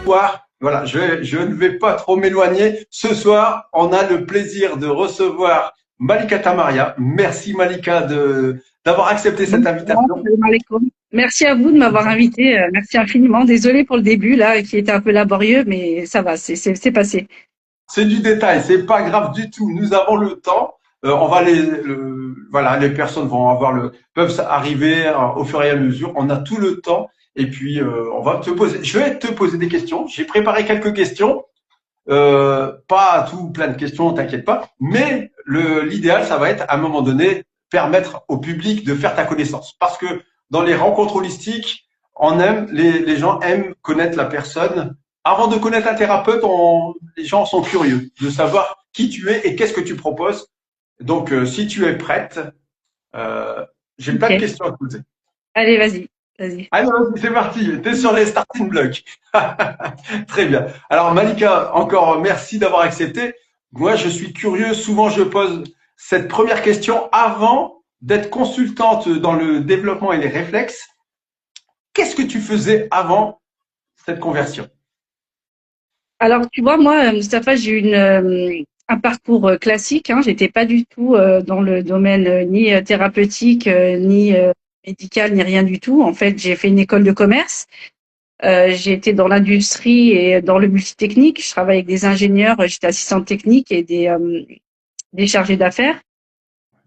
soir, voilà, je ne vais pas trop m'éloigner. Ce soir, on a le plaisir de recevoir Malika Tamaria. Merci Malika d'avoir accepté cette Bonsoir, invitation. salam alaikum. Merci à vous de m'avoir invité. Merci infiniment. Désolée pour le début là, qui était un peu laborieux, mais ça va, c'est passé. C'est du détail, c'est pas grave du tout. Nous avons le temps. Voilà, les personnes vont peuvent arriver au fur et à mesure. On a tout le temps. Et puis, je vais te poser des questions. J'ai préparé quelques questions. Pas tout plein de questions, t'inquiète pas. Mais l'idéal, ça va être à un moment donné permettre au public de faire ta connaissance, parce que dans les rencontres holistiques, les gens aiment connaître la personne. Avant de connaître un thérapeute, les gens sont curieux de savoir qui tu es et qu'est-ce que tu proposes. Donc, si tu es prête, j'ai plein de Ok. questions à te poser. Allez, vas-y, vas-y. Allez, vas-y, c'est parti. T'es sur les starting blocks. Très bien. Alors Malika, encore merci d'avoir accepté. Moi, je suis curieux. Souvent, je pose cette première question avant d'être consultante dans le développement et les réflexes. Qu'est-ce que tu faisais avant cette conversion? Alors, tu vois, moi, Mustapha, j'ai eu un parcours classique. Hein. J'étais pas du tout dans le domaine ni thérapeutique, ni médical, ni rien du tout. En fait, j'ai fait une école de commerce. J'ai été dans l'industrie et dans le multitechnique. Je travaille avec des ingénieurs. J'étais assistante technique et des chargés d'affaires.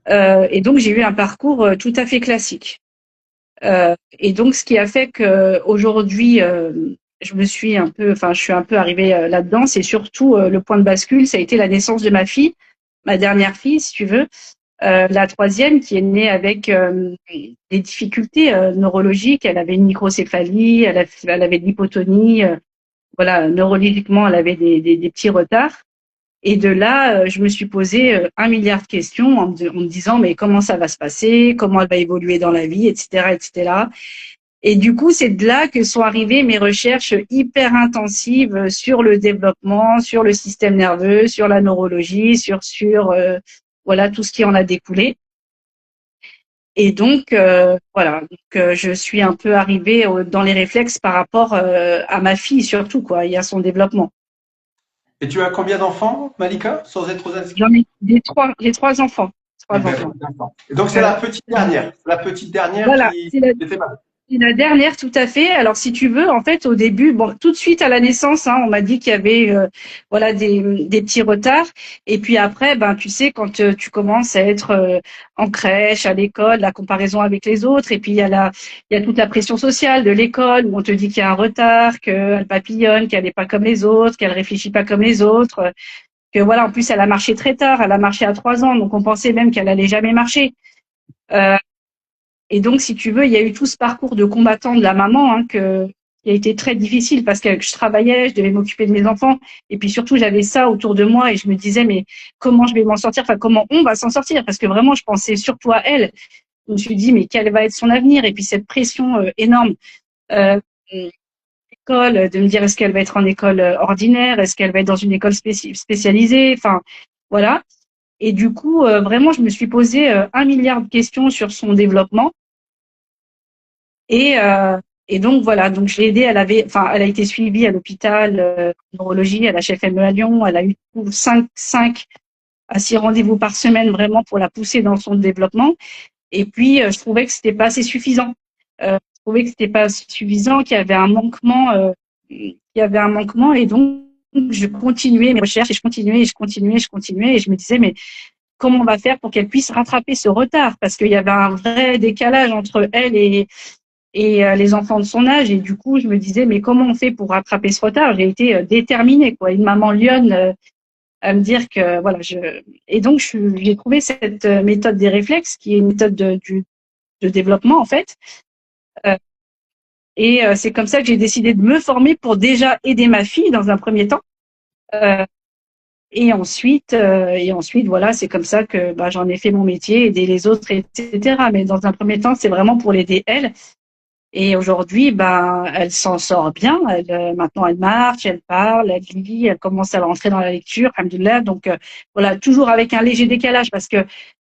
Et donc, j'ai eu un parcours tout à fait classique. Et donc, ce qui a fait que aujourd'hui, je suis un peu arrivée là-dedans. C'est surtout le point de bascule, ça a été la naissance de ma fille, ma dernière fille, si tu veux, la troisième, qui est née avec des difficultés neurologiques. Elle avait une microcéphalie, elle avait de l'hypotonie. Voilà, neurologiquement, elle avait des petits retards. Et de là, je me suis posé 1 milliard de questions en me disant mais comment ça va se passer, comment elle va évoluer dans la vie, etc., etc. Et du coup, c'est de là que sont arrivées mes recherches hyper intensives sur le développement, sur le système nerveux, sur la neurologie, sur voilà tout ce qui en a découlé. Et donc voilà, je suis un peu arrivée dans les réflexes par rapport à ma fille surtout quoi, et à son développement. Et tu as combien d'enfants, Malika, sans être aux J'en indiscrets? ai j'ai 3 enfants, Eh trois ben, enfants. d'accord. Et donc c'est Euh, la petite dernière voilà, qui était malade. c'est la dernière, tout à fait. Alors, si tu veux, en fait, au début, bon, tout de suite à la naissance, hein, on m'a dit qu'il y avait, voilà, des petits retards. Et puis après, ben, tu sais, quand tu commences à être en crèche, à l'école, la comparaison avec les autres, et puis il y a toute la pression sociale de l'école où on te dit qu'il y a un retard, qu'elle papillonne, qu'elle n'est pas comme les autres, qu'elle réfléchit pas comme les autres, que voilà, en plus, elle a marché très tard, elle a marché à 3 ans, donc on pensait même qu'elle allait jamais marcher. Euh, et donc, si tu veux, il y a eu tout ce parcours de combattant de la maman qui a été très difficile parce que je travaillais, je devais m'occuper de mes enfants. Et puis surtout, j'avais ça autour de moi et je me disais, mais comment je vais m'en sortir? Enfin, comment on va s'en sortir? Parce que vraiment, je pensais surtout à elle. Je me suis dit, mais quel va être son avenir? Et puis cette pression énorme. Euh, école, de me dire, est-ce qu'elle va être en école ordinaire? Est-ce qu'elle va être dans une école spécialisée? Enfin, voilà. Et du coup, vraiment, je me suis posé 1 milliard de questions sur son développement. Et, euh, et donc voilà, donc je l'ai aidée. Elle a été suivie à l'hôpital neurologie, à la HFME à Lyon. Elle a eu 5 à 6 rendez-vous par semaine vraiment pour la pousser dans son développement. Et puis je trouvais que c'était pas assez suffisant. Je trouvais que c'était pas assez suffisant, qu'il y avait un manquement, et donc je continuais mes recherches et je continuais et je continuais et je continuais et je me disais mais comment on va faire pour qu'elle puisse rattraper ce retard parce qu'il y avait un vrai décalage entre elle et les enfants de son âge. Et du coup, je me disais, mais comment on fait pour rattraper ce retard? J'ai été déterminée, quoi. Une maman lionne à me dire que, voilà, et donc, j'ai trouvé cette méthode des réflexes, qui est une méthode de développement, en fait. Euh, et c'est comme ça que j'ai décidé de me former pour déjà aider ma fille dans un premier temps. Euh, et ensuite, voilà, c'est comme ça que bah, j'en ai fait mon métier, aider les autres, etc. Mais dans un premier temps, c'est vraiment pour l'aider elle. Et aujourd'hui, ben, elle s'en sort bien. Maintenant, elle marche, elle parle, elle lit, elle commence à rentrer dans la lecture, alhamdoulilah. Donc, voilà, toujours avec un léger décalage parce que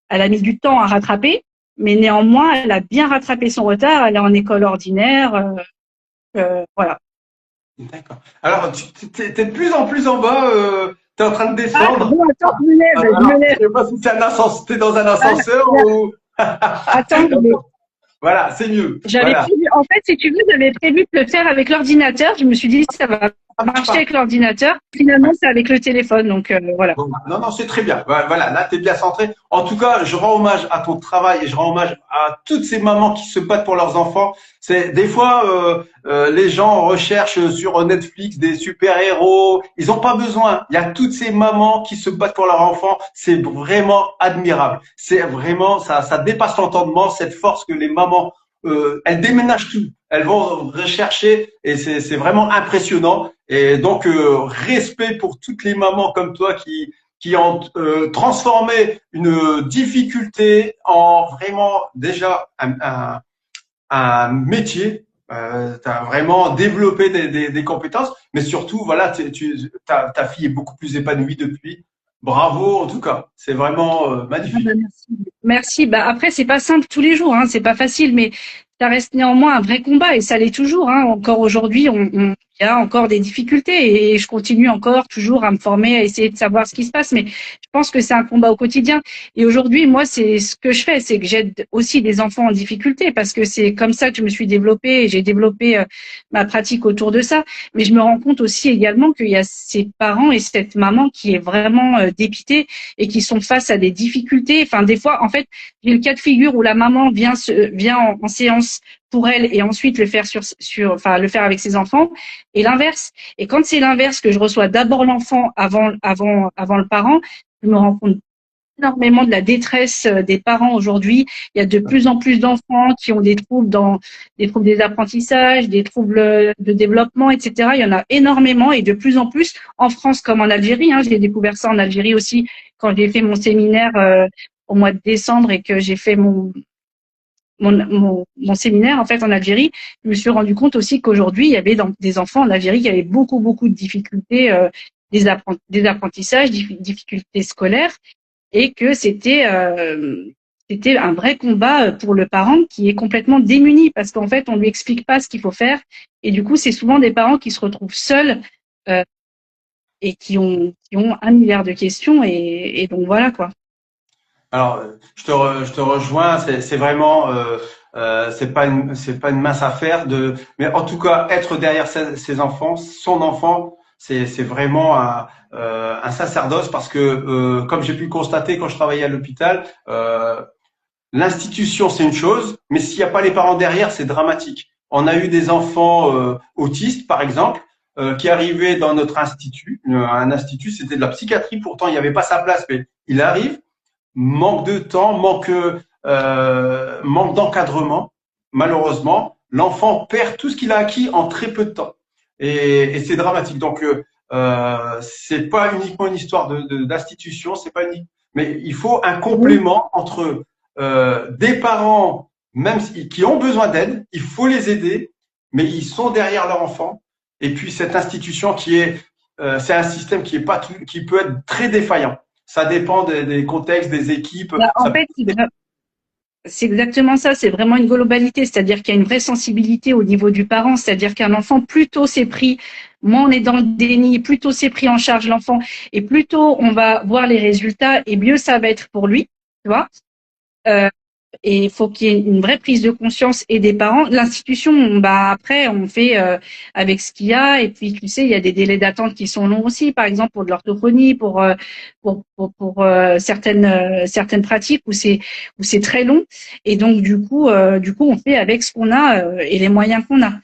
elle a mis du temps à rattraper, mais néanmoins, elle a bien rattrapé son retard. Elle est en école ordinaire, voilà. D'accord. Alors, t'es de plus en plus en bas, t'es en train de Ah, descendre. bon, attends, je me Alors, lève. je sais pas si c'est un ascenseur, t'es dans un Ah, ascenseur là, ou… attends, Voilà, c'est mieux. j'avais Voilà, prévu, en fait, si tu veux, j'avais prévu de le faire avec l'ordinateur. Je me suis dit, ça va ça marche marcher pas. avec l'ordinateur. Finalement, c'est avec le téléphone. Donc, voilà. Bon, non, non, c'est très bien. Voilà, là, tu es bien centré. En tout cas, je rends hommage à ton travail et je rends hommage à toutes ces mamans qui se battent pour leurs enfants. C'est des fois, les gens recherchent sur Netflix des super-héros. Ils n'ont pas besoin. Il y a toutes ces mamans qui se battent pour leurs enfants. C'est vraiment admirable. C'est vraiment, ça dépasse l'entendement, cette force que les mamans, elles déménagent tout. Elles vont rechercher et c'est vraiment impressionnant. Et donc, respect pour toutes les mamans comme toi qui ont transformé une difficulté en vraiment déjà un métier. Tu as vraiment développé des compétences, mais surtout, voilà, ta fille est beaucoup plus épanouie depuis. Bravo, en tout cas. C'est vraiment Ah bah, magnifique. merci. Merci. Bah, après, c'est pas simple tous les jours, hein, c'est pas facile, mais ça reste néanmoins un vrai combat et ça l'est toujours. Hein. Encore aujourd'hui, il y a encore des difficultés et je continue encore toujours à me former, à essayer de savoir ce qui se passe. Mais je pense que c'est un combat au quotidien. Et aujourd'hui, moi, c'est ce que je fais, c'est que j'aide aussi des enfants en difficulté parce que c'est comme ça que je me suis développée et j'ai développé ma pratique autour de ça. Mais je me rends compte aussi également qu'il y a ces parents et cette maman qui est vraiment dépitée et qui sont face à des difficultés. Enfin, des fois, en fait, j'ai le cas de figure où la maman vient en séance pour elle et ensuite le faire enfin, le faire avec ses enfants et l'inverse. Et quand c'est l'inverse, que je reçois d'abord l'enfant avant le parent, je me rends compte énormément de la détresse des parents aujourd'hui. Il y a de plus en plus d'enfants qui ont des troubles des apprentissages, des troubles de développement, etc. Il y en a énormément et de plus en plus en France comme en Algérie. Hein. J'ai découvert ça en Algérie aussi quand j'ai fait mon séminaire au mois de décembre et que j'ai fait mon séminaire en fait en Algérie. Je me suis rendu compte aussi qu'aujourd'hui il y avait des enfants en Algérie qui avaient beaucoup de difficultés, des apprentissages, difficultés scolaires et que c'était un vrai combat pour le parent qui est complètement démuni parce qu'en fait on lui explique pas ce qu'il faut faire et du coup c'est souvent des parents qui se retrouvent seuls euh, et qui ont un milliard de questions et donc voilà quoi. Alors, je te rejoins. C'est vraiment, c'est pas une mince affaire de. Mais en tout cas, être derrière ses enfants, son enfant, c'est vraiment un sacerdoce parce que, comme j'ai pu le constater quand je travaillais à l'hôpital, l'institution c'est une chose, mais s'il n'y a pas les parents derrière, c'est dramatique. On a eu des enfants autistes, par exemple, qui arrivaient dans notre institut. Un institut, c'était de la psychiatrie. Pourtant, il n'y avait pas sa place, mais il arrive manque de temps, manque d'encadrement. Malheureusement, l'enfant perd tout ce qu'il a acquis en très peu de temps. Et c'est dramatique. Donc, c'est pas uniquement une histoire d'institution, c'est pas unique, mais il faut un Oui. complément entre des parents, même qui ont besoin d'aide, il faut les aider, mais ils sont derrière leur enfant. Et puis cette institution c'est un système qui est pas qui peut être très défaillant. Ça dépend des contextes, des équipes. Bah, en Ça fait, c'est exactement ça, c'est vraiment une globalité, c'est-à-dire qu'il y a une vraie sensibilité au niveau du parent, c'est-à-dire qu'un enfant, plus tôt c'est pris, moins on est dans le déni, plus tôt c'est pris en charge l'enfant, et plus tôt on va voir les résultats, et mieux ça va être pour lui, tu vois. Euh, et il faut qu'il y ait une vraie prise de conscience et des parents. L'institution, bah après, on fait avec ce qu'il y a. Et puis, tu sais, il y a des délais d'attente qui sont longs aussi. Par exemple, pour de l'orthophonie, certaines pratiques où c'est très long. Et donc, du coup, on fait avec ce qu'on a et les moyens qu'on a.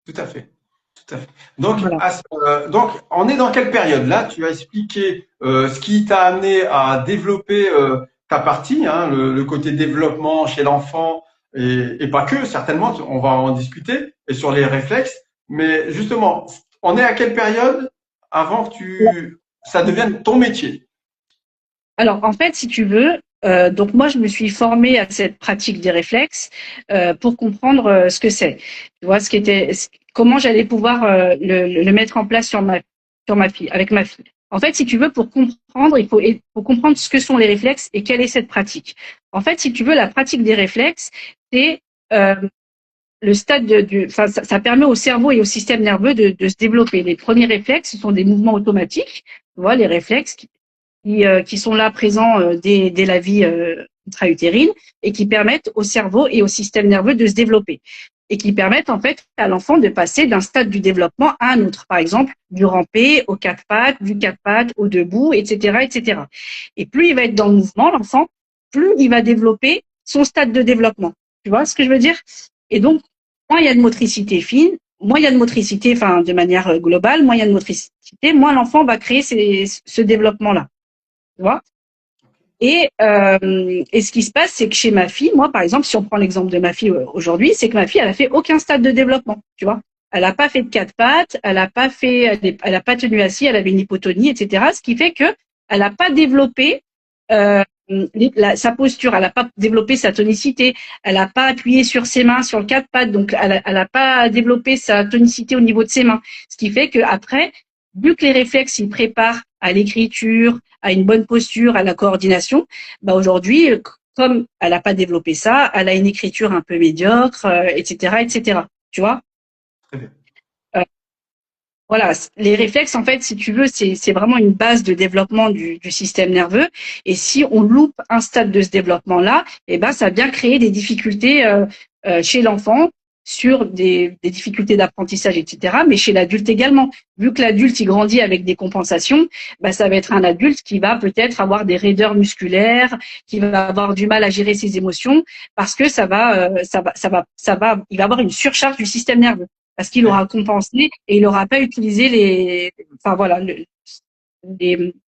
Tout à fait. Tout à fait. Donc, Voilà. donc, on est dans quelle période? Là, tu as expliqué ce qui t'a amené à développer ta partie, hein, le côté développement chez l'enfant et pas que, certainement, on va en discuter, et sur les réflexes. Mais justement, on est à quelle période avant que ça devienne ton métier? Alors, en fait, si tu veux, donc moi, je me suis formée à cette pratique des réflexes pour comprendre ce que c'est. Tu vois, comment j'allais pouvoir le mettre en place sur ma fille, avec ma fille. En fait, si tu veux, pour comprendre, il faut comprendre ce que sont les réflexes et quelle est cette pratique. En fait, si tu veux, la pratique des réflexes, c'est le stade enfin, ça permet au cerveau et au système nerveux de se développer. Les premiers réflexes, ce sont des mouvements automatiques. Tu vois, les réflexes qui sont là présents dès la vie intra-utérine et qui permettent au cerveau et au système nerveux de se développer et qui permettent en fait à l'enfant de passer d'un stade du développement à un autre. Par exemple, du rampé au quatre pattes, du quatre pattes au debout, etc., etc. Et plus il va être dans le mouvement, l'enfant, plus il va développer son stade de développement. Tu vois ce que je veux dire? Et donc, moins il y a de motricité fine, moins il y a de motricité, enfin de manière globale, moins il y a de motricité, moins l'enfant va créer ce développement-là. Tu vois? Et ce qui se passe, c'est que chez ma fille, moi, par exemple, si on prend l'exemple de ma fille aujourd'hui, c'est que ma fille, elle a fait aucun stade de développement, tu vois. Elle n'a pas fait de quatre pattes, elle a pas tenu assis, elle avait une hypotonie, etc. Ce qui fait que elle n'a pas développé euh, sa posture, elle n'a pas développé sa tonicité, elle n'a pas appuyé sur ses mains sur le quatre pattes, donc elle n'a pas développé sa tonicité au niveau de ses mains. Ce qui fait que après, vu que les réflexes, ils préparent à l'écriture, à une bonne posture, à la coordination, bah aujourd'hui, comme elle n'a pas développé ça, elle a une écriture un peu médiocre, etc., etc. Tu vois? Très bien. Euh, voilà, les réflexes, en fait, si tu veux, c'est vraiment une base de développement du système nerveux. Et si on loupe un stade de ce développement-là, eh ben, ça vient créer des difficultés chez l'enfant sur des difficultés d'apprentissage, etc. Mais chez l'adulte également. Vu que l'adulte, il grandit avec des compensations, bah, ça va être un adulte qui va peut-être avoir des raideurs musculaires, qui va avoir du mal à gérer ses émotions, parce que il va avoir une surcharge du système nerveux parce qu'il aura compensé et il n'aura pas utilisé enfin voilà,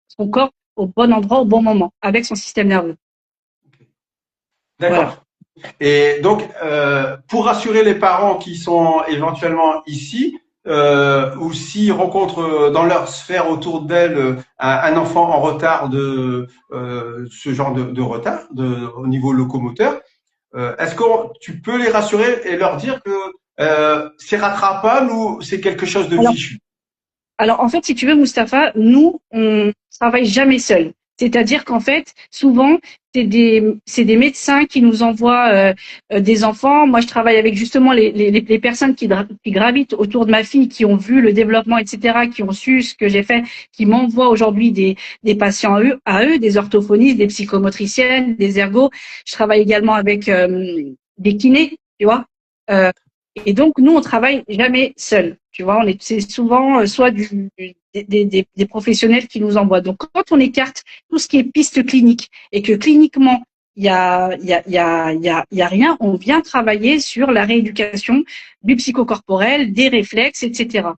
son corps au bon endroit, au bon moment, avec son système nerveux. Voilà. D'accord. Et donc, pour rassurer les parents qui sont éventuellement ici, ou s'ils rencontrent dans leur sphère autour d'elles un enfant en retard de ce genre de retard au niveau locomoteur, est-ce que tu peux les rassurer et leur dire que c'est rattrapable ou c'est quelque chose de Alors, fichu? Alors, en fait, si tu veux, Mustapha, nous, on travaille jamais seul. C'est-à-dire qu'en fait, souvent, c'est des médecins qui nous envoient des enfants. Moi, je travaille avec justement les personnes qui gravitent autour de ma fille, qui ont vu le développement, etc., qui ont su ce que j'ai fait, qui m'envoient aujourd'hui des patients à eux, des orthophonistes, des psychomotriciennes, des ergos. Je travaille également avec des kinés, tu vois. Euh, et donc, nous, on travaille jamais seul. Tu vois, c'est souvent soit des professionnels qui nous envoient. Donc, quand on écarte tout ce qui est piste clinique et que cliniquement, il y a rien, on vient travailler sur la rééducation du psychocorporel, des réflexes, etc.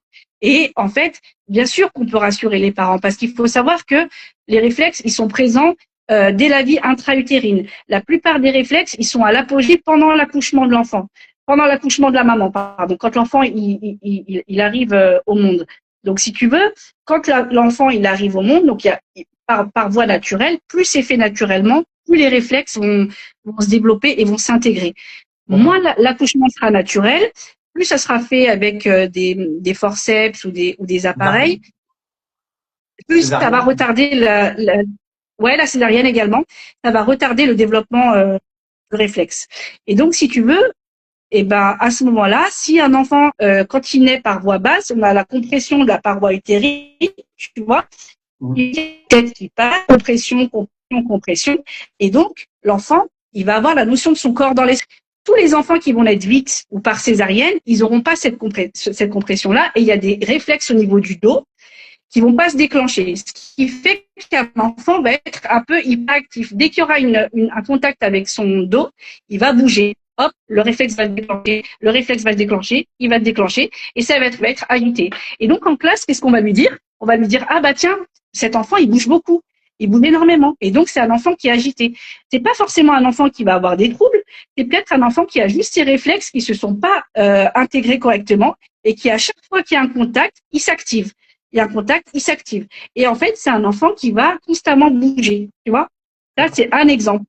Et en fait, bien sûr qu'on peut rassurer les parents parce qu'il faut savoir que les réflexes, ils sont présents dès la vie intra-utérine. La plupart des réflexes, ils sont à l'apogée pendant l'accouchement de l'enfant, pendant l'accouchement de la maman, pardon, quand l'enfant il arrive au monde. Donc, si tu veux, quand l'enfant il arrive au monde, donc par voie naturelle, plus c'est fait naturellement, plus les réflexes vont se développer et vont s'intégrer. Moins l'accouchement sera naturel, plus ça sera fait avec des forceps ou des appareils, plus ça va Césarienne. retarder la césarienne également, ça va retarder le développement du réflexe. Et donc, si tu veux, et ben à ce moment-là, si un enfant, quand il naît par voie basse, on a la compression de la paroi utérine, tu vois, tête qui passe, compression, compression, compression, et donc l'enfant, il va avoir la notion de son corps dans l'esprit. Tous les enfants qui vont naître vite ou par césarienne, ils n'auront pas cette compression-là, et il y a des réflexes au niveau du dos qui vont pas se déclencher. Ce qui fait qu'un enfant va être un peu hyperactif. Dès qu'il y aura un contact avec son dos, il va bouger. Hop, le réflexe va se déclencher, le réflexe va se déclencher, il va se déclencher, et ça va être agité. Et donc, en classe, qu'est-ce qu'on va lui dire? On va lui dire, ah bah tiens, cet enfant, il bouge beaucoup. Il bouge énormément. Et donc, c'est un enfant qui est agité. C'est pas forcément un enfant qui va avoir des troubles. C'est peut-être un enfant qui a juste ses réflexes qui se sont pas intégrés correctement et qui, à chaque fois qu'il y a un contact, il s'active. Il y a un contact, il s'active. Et en fait, c'est un enfant qui va constamment bouger. Tu vois? Ça, c'est un exemple.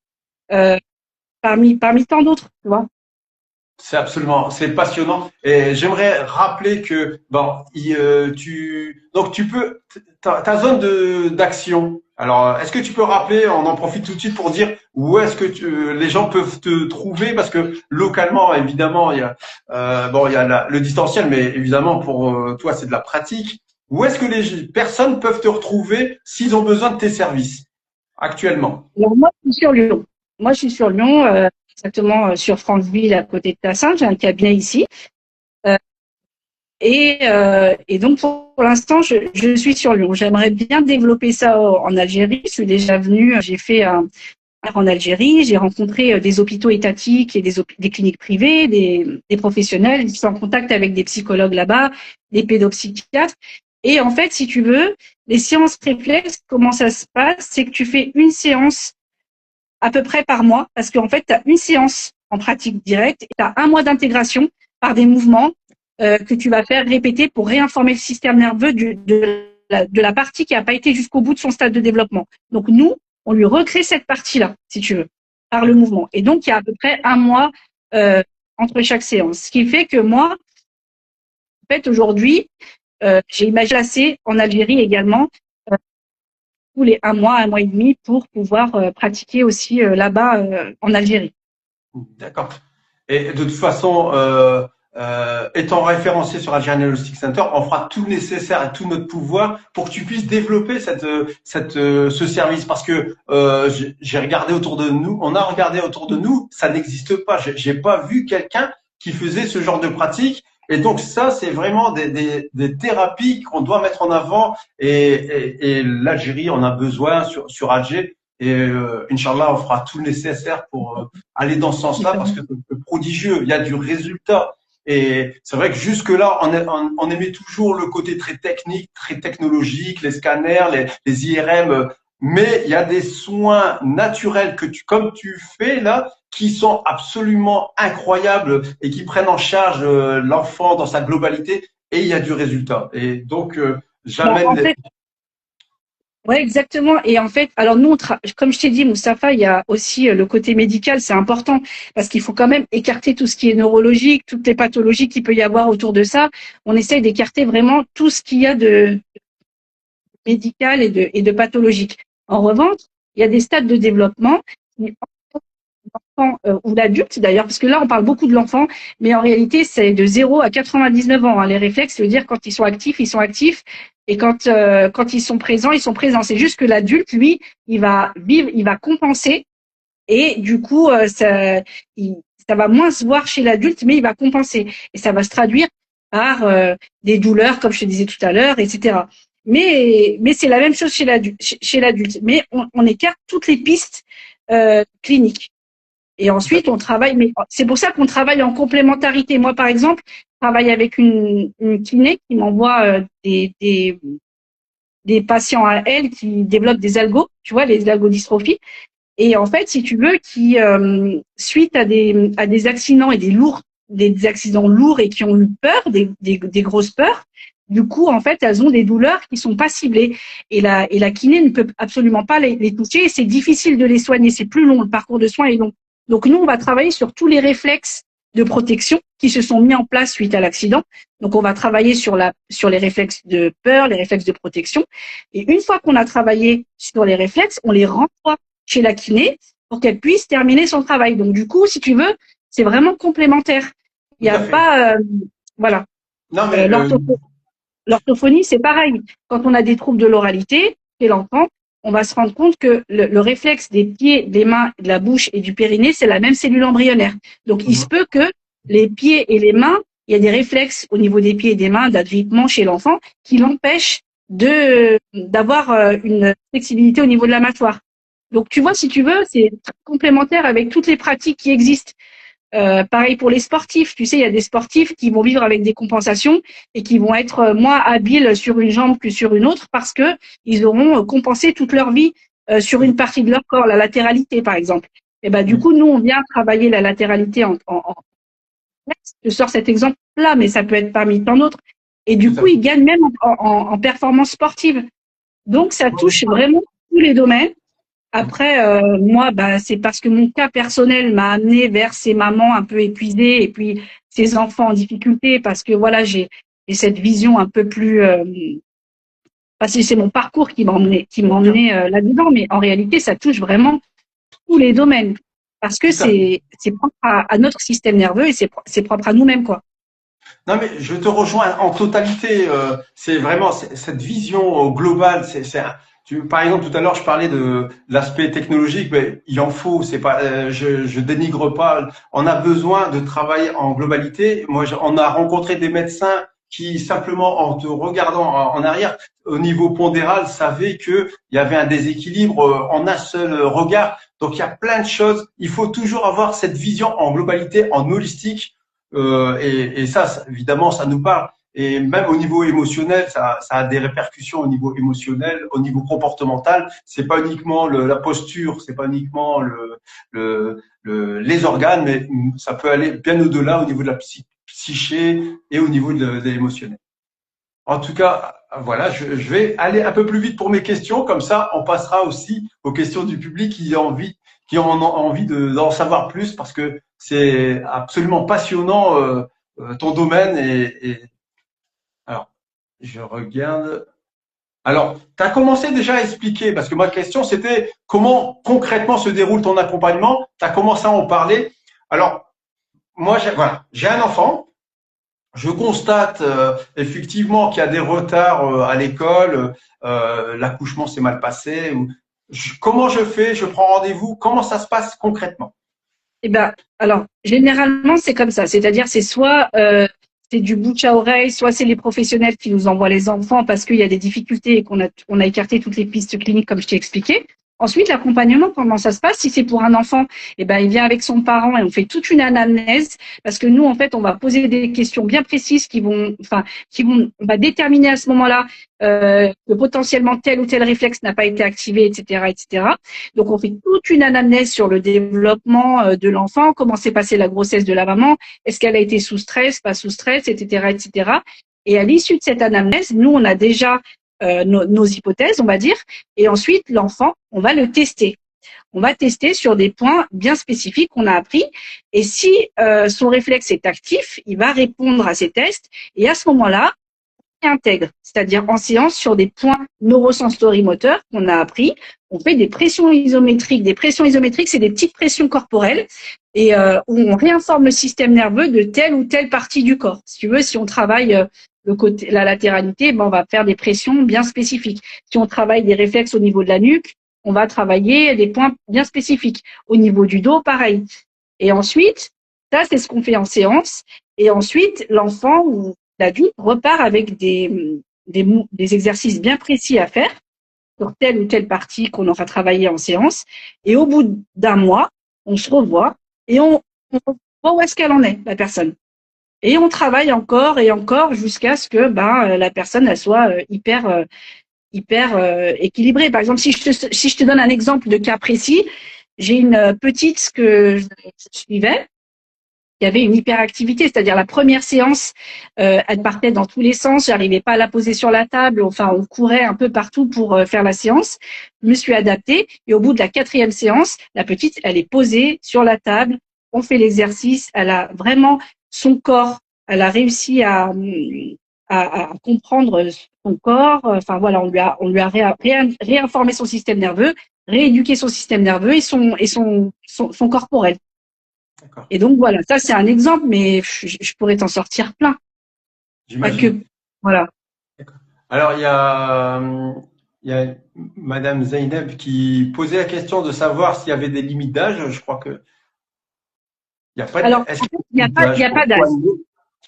Parmi tant d'autres, tu vois. C'est absolument, c'est passionnant. Et j'aimerais rappeler que bon, donc tu peux ta zone d'action. Alors, est-ce que tu peux rappeler, on en profite tout de suite pour dire où est-ce que les gens peuvent te trouver parce que localement, évidemment, il y a bon, il y a le distanciel, mais évidemment pour toi, c'est de la pratique. Où est-ce que les personnes peuvent te retrouver s'ils ont besoin de tes services actuellement? Alors moi, je suis sur Lyon. Moi, je suis sur Lyon, exactement sur Franceville, à côté de Tassin. J'ai un cabinet ici. Euh, et donc, pour l'instant, je suis sur Lyon. J'aimerais bien développer ça en Algérie. Je suis déjà venue, j'ai fait en Algérie. J'ai rencontré des hôpitaux étatiques et des cliniques privées, des professionnels. Je suis en contact avec des psychologues là-bas, des pédopsychiatres. Et en fait, si tu veux, les séances réflexes, comment ça se passe? C'est que tu fais une séance à peu près par mois, parce qu'en fait, tu as une séance en pratique directe et tu as un mois d'intégration par des mouvements que tu vas faire répéter pour réinformer le système nerveux de la partie qui n'a pas été jusqu'au bout de son stade de développement. Donc nous, on lui recrée cette partie-là, si tu veux, par le mouvement. Et donc, il y a à peu près un mois entre chaque séance. Ce qui fait que moi, en fait, aujourd'hui, j'ai imaginé placer en Algérie également tous les un mois et demi pour pouvoir pratiquer aussi là-bas en Algérie. D'accord. Et de toute façon, étant référencé sur Algerian Holistic Center, on fera tout le nécessaire et tout notre pouvoir pour que tu puisses développer ce service. Parce que j'ai regardé autour de nous, on a regardé autour de nous, ça n'existe pas. J'ai pas vu quelqu'un qui faisait ce genre de pratique. Et donc ça, c'est vraiment des thérapies qu'on doit mettre en avant. Et l'Algérie en a besoin sur Alger. Et Inch'Allah, on fera tout le nécessaire pour aller dans ce sens-là parce que c'est prodigieux. Il y a du résultat. Et c'est vrai que jusque-là, on aimait toujours le côté très technique, très technologique, les scanners, les IRM. Mais il y a des soins naturels comme tu fais là, qui sont absolument incroyables et qui prennent en charge l'enfant dans sa globalité. Et il y a du résultat. Et donc, j'amène les… Ouais, exactement. Et en fait, alors nous, comme je t'ai dit, Moustapha, il y a aussi le côté médical, c'est important parce qu'il faut quand même écarter tout ce qui est neurologique, toutes les pathologies qu'il peut y avoir autour de ça. On essaye d'écarter vraiment tout ce qu'il y a de médical et de pathologique. En revanche, il y a des stades de développement, l'enfant ou l'adulte d'ailleurs, parce que là, on parle beaucoup de l'enfant, mais en réalité, c'est de 0 à 99 ans. Hein. Les réflexes, ça veut dire quand ils sont actifs, ils sont actifs. Et quand ils sont présents, ils sont présents. C'est juste que l'adulte, lui, il va vivre, il va compenser. Et du coup, ça va moins se voir chez l'adulte, mais il va compenser. Et ça va se traduire par des douleurs, comme je te disais tout à l'heure, etc. Mais c'est la même chose chez l'adulte. Mais on écarte toutes les pistes cliniques. Et ensuite, on travaille, mais c'est pour ça qu'on travaille en complémentarité. Moi, par exemple, je travaille avec une kiné qui m'envoie des patients à elle qui développent des algos, tu vois, les algodystrophies. Et en fait, si tu veux, qui suite à des accidents et des accidents lourds et qui ont eu peur, des grosses peurs, du coup, en fait, elles ont des douleurs qui sont pas ciblées. Et la kiné ne peut absolument pas les toucher. Et c'est difficile de les soigner. C'est plus long. Le parcours de soins est long. Donc nous, on va travailler sur tous les réflexes de protection qui se sont mis en place suite à l'accident. Donc on va travailler sur les réflexes de peur, les réflexes de protection. Et une fois qu'on a travaillé sur les réflexes, on les renvoie chez la kiné pour qu'elle puisse terminer son travail. Donc du coup, si tu veux, c'est vraiment complémentaire. Il n'y a pas, voilà. Non, mais L'orthophonie, c'est pareil. Quand on a des troubles de l'oralité chez l'enfant, on va se rendre compte que le réflexe des pieds, des mains, de la bouche et du périnée, c'est la même cellule embryonnaire. Donc, il se peut que les pieds et les mains, il y a des réflexes au niveau des pieds et des mains d'agrippement chez l'enfant qui l'empêchent d'avoir une flexibilité au niveau de la mâchoire. Donc, tu vois, si tu veux, c'est très complémentaire avec toutes les pratiques qui existent. Pareil pour les sportifs. Tu sais, il y a des sportifs qui vont vivre avec des compensations et qui vont être moins habiles sur une jambe que sur une autre parce que ils auront compensé toute leur vie sur une partie de leur corps, la latéralité par exemple. Et ben du coup, nous on vient travailler la latéralité je sors cet exemple-là, mais ça peut être parmi tant d'autres. Et du coup, ils gagnent même en performance sportive. Donc ça touche vraiment tous les domaines. Après, moi, bah, c'est parce que mon cas personnel m'a amené vers ces mamans un peu épuisées et puis ces enfants en difficulté parce que voilà, j'ai cette vision un peu plus, parce que c'est mon parcours qui m'a emmené là-dedans, mais en réalité, ça touche vraiment tous les domaines parce que Tout à fait. c'est propre à notre système nerveux et c'est propre à nous-mêmes, quoi. Non, mais je te rejoins en totalité. C'est vraiment cette vision globale. Par exemple, tout à l'heure, je parlais de l'aspect technologique, mais il en faut. C'est pas, je dénigre pas. On a besoin de travailler en globalité. Moi, on a rencontré des médecins qui, simplement en te regardant en arrière, au niveau pondéral, savaient qu'il y avait un déséquilibre en un seul regard. Donc, il y a plein de choses. Il faut toujours avoir cette vision en globalité, en holistique. Et ça, évidemment, ça nous parle. Et même au niveau émotionnel, ça a des répercussions au niveau émotionnel, au niveau comportemental. C'est pas uniquement la posture, c'est pas uniquement les organes, mais ça peut aller bien au-delà au niveau de la psyché et au niveau de l'émotionnel. En tout cas, voilà, je vais aller un peu plus vite pour mes questions, comme ça, on passera aussi aux questions du public qui en ont envie d'en savoir plus, parce que c'est absolument passionnant ton domaine. Alors, je regarde. Alors, tu as commencé déjà à expliquer, parce que ma question c'était comment concrètement se déroule ton accompagnement. Tu as commencé à en parler. Alors, moi, voilà, j'ai un enfant. Je constate effectivement qu'il y a des retards à l'école, l'accouchement s'est mal passé. Comment je fais? Je prends rendez-vous? Comment ça se passe concrètement? Eh ben, alors, généralement, c'est comme ça. C'est-à-dire, c'est soit c'est du bouche à oreille, soit c'est les professionnels qui nous envoient les enfants parce qu'il y a des difficultés et on a écarté toutes les pistes cliniques, comme je t'ai expliqué. Ensuite, l'accompagnement, comment ça se passe? Si c'est pour un enfant, eh ben, il vient avec son parent et on fait toute une anamnèse parce que nous, en fait, on va poser des questions bien précises on va déterminer à ce moment-là que potentiellement tel ou tel réflexe n'a pas été activé, etc., etc. Donc, on fait toute une anamnèse sur le développement de l'enfant, comment s'est passée la grossesse de la maman, est-ce qu'elle a été sous stress, pas sous stress, etc., etc. Et à l'issue de cette anamnèse, nous, on a déjà nos hypothèses, on va dire, et ensuite, l'enfant, on va le tester. On va tester sur des points bien spécifiques qu'on a appris. Et si son réflexe est actif, il va répondre à ces tests. Et à ce moment-là, intègre, c'est-à-dire en séance sur des points neurosensorimoteurs qu'on a appris. On fait des pressions isométriques. Des pressions isométriques, c'est des petites pressions corporelles et où on réinforme le système nerveux de telle ou telle partie du corps. Si tu veux, si on travaille le côté, la latéralité, ben on va faire des pressions bien spécifiques. Si on travaille des réflexes au niveau de la nuque, on va travailler des points bien spécifiques. Au niveau du dos, pareil. Et ensuite, ça, c'est ce qu'on fait en séance. Et ensuite, l'enfant ou l'adulte repart avec des exercices bien précis à faire sur telle ou telle partie qu'on aura travaillé en séance. Et au bout d'un mois, on se revoit et on voit où est-ce qu'elle en est, la personne. Et on travaille encore et encore jusqu'à ce que la personne elle soit hyper équilibrée. Par exemple, si je te donne un exemple de cas précis, j'ai une petite que je suivais. Il y avait une hyperactivité, c'est-à-dire la première séance, elle partait dans tous les sens, j'arrivais pas à la poser sur la table, enfin on courait un peu partout pour faire la séance. Je me suis adaptée et au bout de la quatrième séance, la petite, elle est posée sur la table, on fait l'exercice, elle a vraiment son corps, elle a réussi à comprendre son corps, enfin voilà, on lui a réinformé son système nerveux, rééduqué son système nerveux et son corporel. D'accord, Et donc voilà, ça c'est un exemple, mais je pourrais t'en sortir plein. Pas j'imagine. que, voilà. D'accord. Alors, il y a Madame Zeynep qui posait la question de savoir s'il y avait des limites d'âge. Je crois que il n'y a pas de, Alors, est-ce en qu'il fait, y a une limite il y d'âge a pas pour d'âge. soigner?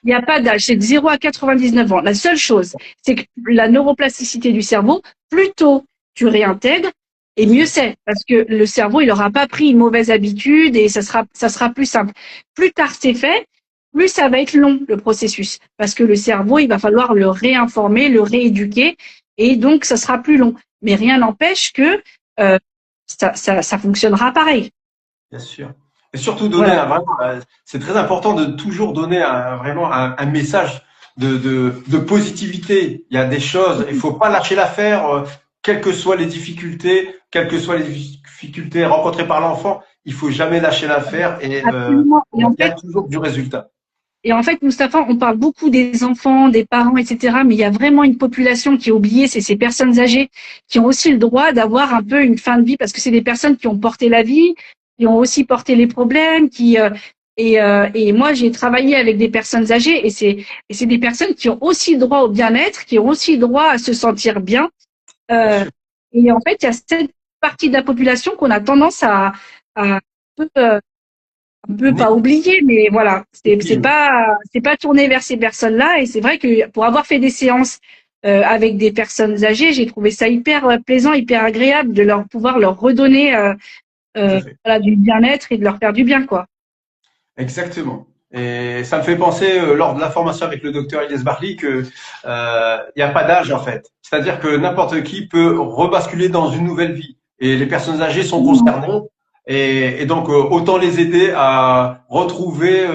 Il n'y a pas d'âge. C'est de 0 à 99 ans. La seule chose, c'est que la neuroplasticité du cerveau, plus tôt tu réintègres, et Bien mieux sûr. c'est. Parce que le cerveau, il n'aura pas pris une mauvaise habitude et ça sera plus simple. Plus tard c'est fait, plus ça va être long, le processus. Parce que le cerveau, il va falloir le réinformer, le rééduquer, et donc ça sera plus long. Mais rien n'empêche que euh, ça fonctionnera pareil. Bien sûr. Et surtout donner Voilà. vraiment, c'est très important de toujours donner vraiment un message de positivité. Il y a des choses, il faut pas lâcher l'affaire. quelles que soient les difficultés, rencontrées par l'enfant, il faut jamais lâcher l'affaire et Absolument. Et en il y a fait, toujours du résultat. Moustapha, on parle beaucoup des enfants, des parents, etc. Mais il y a vraiment une population qui est oubliée, c'est ces personnes âgées qui ont aussi le droit d'avoir un peu une fin de vie parce que c'est des personnes qui ont porté la vie, qui ont aussi porté les problèmes, et moi j'ai travaillé avec des personnes âgées et c'est des personnes qui ont aussi le droit au bien-être, qui ont aussi le droit à se sentir bien. Bien Euh, sûr. et en fait, il y a cette partie de la population qu'on a tendance à un peu pas oublié, mais voilà, c'est pas tourné vers ces personnes-là. Et c'est vrai que pour avoir fait des séances avec des personnes âgées, j'ai trouvé ça hyper plaisant, hyper agréable de leur pouvoir leur redonner Tout à fait. voilà, du bien-être et de leur faire du bien, quoi. Exactement. Et ça me fait penser, lors de la formation avec le docteur Elias Barli, que il n'y a pas d'âge en fait. C'est-à-dire que n'importe qui peut rebasculer dans une nouvelle vie. Et les personnes âgées sont concernées. Et donc, autant les aider à retrouver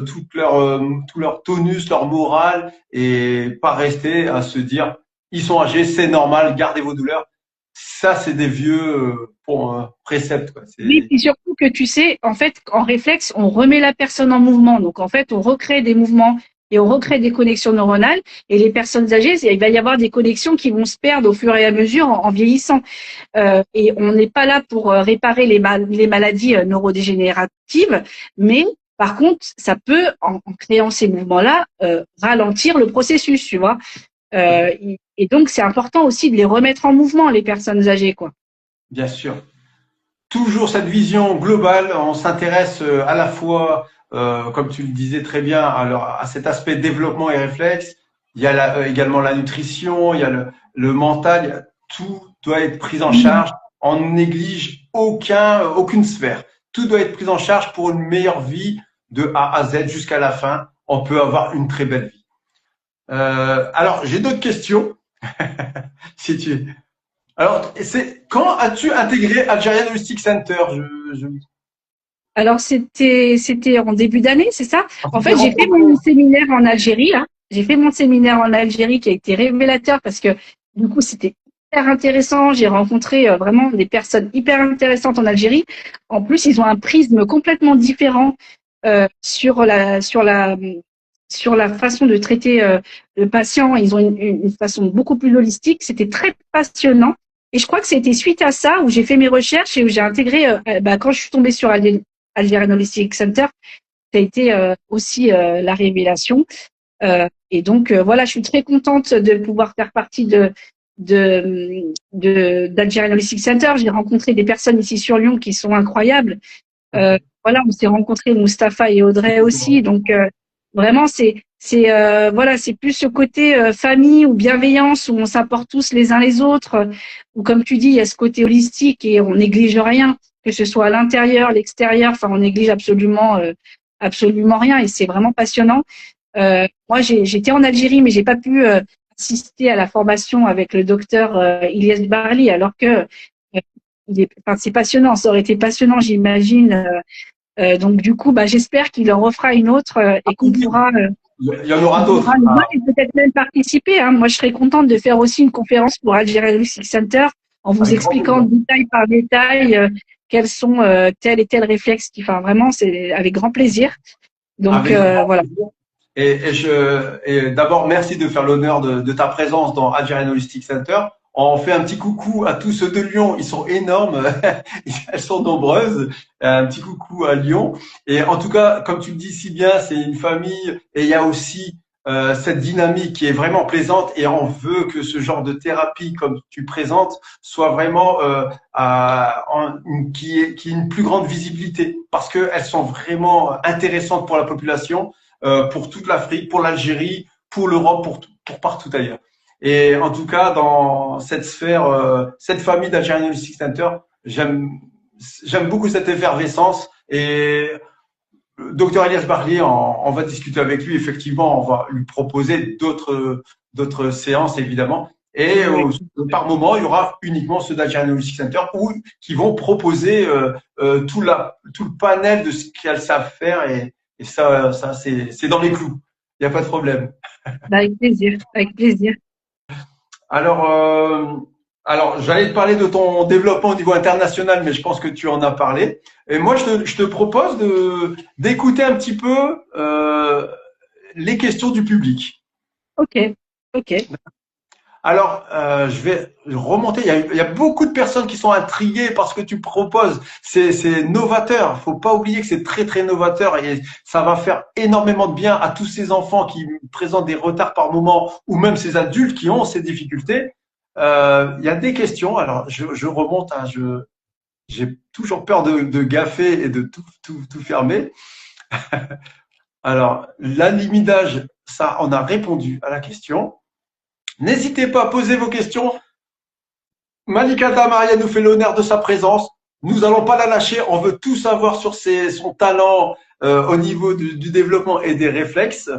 tout leur tonus, leur morale, et pas rester à se dire, ils sont âgés, c'est normal, gardez vos douleurs. Ça, c'est des vieux préceptes, quoi. Oui, puis surtout que tu sais, en fait, en réflexe, on remet la personne en mouvement. Donc, en fait, on recrée des mouvements et on recrée des connexions neuronales. Et les personnes âgées, il va y avoir des connexions qui vont se perdre au fur et à mesure en vieillissant. Et on n'est pas là pour réparer les maladies neurodégénératives, mais par contre, ça peut, en créant ces mouvements-là, ralentir le processus, tu vois. Et donc, c'est important aussi de les remettre en mouvement, les personnes âgées, quoi. Bien sûr. Toujours cette vision globale. On s'intéresse à la fois, comme tu le disais très bien, à cet aspect développement et réflexe. Il y a également la nutrition, il y a le mental. Tout doit être pris en charge. On ne néglige aucune sphère. Tout doit être pris en charge pour une meilleure vie de A à Z jusqu'à la fin. On peut avoir une très belle vie. Alors, j'ai d'autres questions. Si tu alors, quand as-tu intégré Algerian Holistic Center? Alors, c'était en début d'année, c'est ça? On En s'était fait, j'ai fait rencontrés. mon séminaire en Algérie, là. J'ai fait mon séminaire en Algérie qui a été révélateur parce que, du coup, c'était hyper intéressant. J'ai rencontré vraiment des personnes hyper intéressantes en Algérie. En plus, ils ont un prisme complètement différent sur la façon de traiter le patient. Ils ont une façon beaucoup plus holistique. C'était très passionnant. Et je crois que c'était suite à ça où j'ai fait mes recherches et où j'ai intégré, quand je suis tombée sur Algerian Holistic Center, ça a été aussi la révélation. Et donc voilà, je suis très contente de pouvoir faire partie d'Algerian Holistic Center. J'ai rencontré des personnes ici sur Lyon qui sont incroyables. Voilà, on s'est rencontrés, Mustapha et Audrey aussi. Donc vraiment, voilà, c'est plus ce côté famille ou bienveillance où on s'apporte tous les uns les autres. Ou comme tu dis, il y a ce côté holistique et on néglige rien, que ce soit à l'intérieur, l'extérieur. Enfin, on néglige absolument rien et c'est vraiment passionnant. Moi, j'étais en Algérie, mais j'ai pas pu assister à la formation avec le docteur Ilyes Barli, alors que enfin, c'est passionnant. Ça aurait été passionnant, j'imagine. Donc du coup, j'espère qu'il en refera une autre et qu'on pourra, Il y en aura d'autres. le voir et peut-être même participer. Hein. Moi, je serais contente de faire aussi une conférence pour Algerian Holistic Center en vous Avec grand expliquant plaisir. détail par détail quels sont tel et tel réflexe. Enfin, vraiment, c'est avec grand plaisir. Donc Avec grand voilà. plaisir. Et d'abord, merci de faire l'honneur de ta présence dans Algerian Holistic Center. On fait un petit coucou à tous ceux de Lyon. Ils sont énormes. Elles sont nombreuses. Un petit coucou à Lyon. Et en tout cas, comme tu le dis si bien, c'est une famille et il y a aussi cette dynamique qui est vraiment plaisante et on veut que ce genre de thérapie comme tu présentes soit vraiment qui ait une plus grande visibilité parce qu'elles sont vraiment intéressantes pour la population, pour toute l'Afrique, pour l'Algérie, pour l'Europe, pour partout ailleurs. Et en tout cas, dans cette sphère, cette famille d'Algerian Holistic Center, j'aime beaucoup cette effervescence et Docteur Elias Barlier, on va discuter avec lui. Effectivement, on va lui proposer d'autres séances, évidemment. Et Oui. par moment, il y aura uniquement ceux d'Algerian Holistic Center qui vont proposer tout le panel de ce qu'elles savent faire. Et ça c'est dans les clous. Il n'y a pas de problème. Avec plaisir, avec plaisir. Alors, Alors, j'allais te parler de ton développement au niveau international, mais je pense que tu en as parlé. Et moi, je te propose d'écouter un petit peu les questions du public. Ok, ok. Alors, je vais remonter. Il y a beaucoup de personnes qui sont intriguées par ce que tu proposes. C'est novateur. Faut pas oublier que c'est très très novateur et ça va faire énormément de bien à tous ces enfants qui présentent des retards par moment ou même ces adultes qui ont ces difficultés. Il y a des questions. Alors, je remonte. Hein, j'ai toujours peur de gaffer et de tout fermer. Alors, l'animidage, ça, on a répondu à la question. N'hésitez pas à poser vos questions. Malika Tamaria nous fait l'honneur de sa présence. Nous allons pas la lâcher. On veut tout savoir sur son talent au niveau du développement et des réflexes.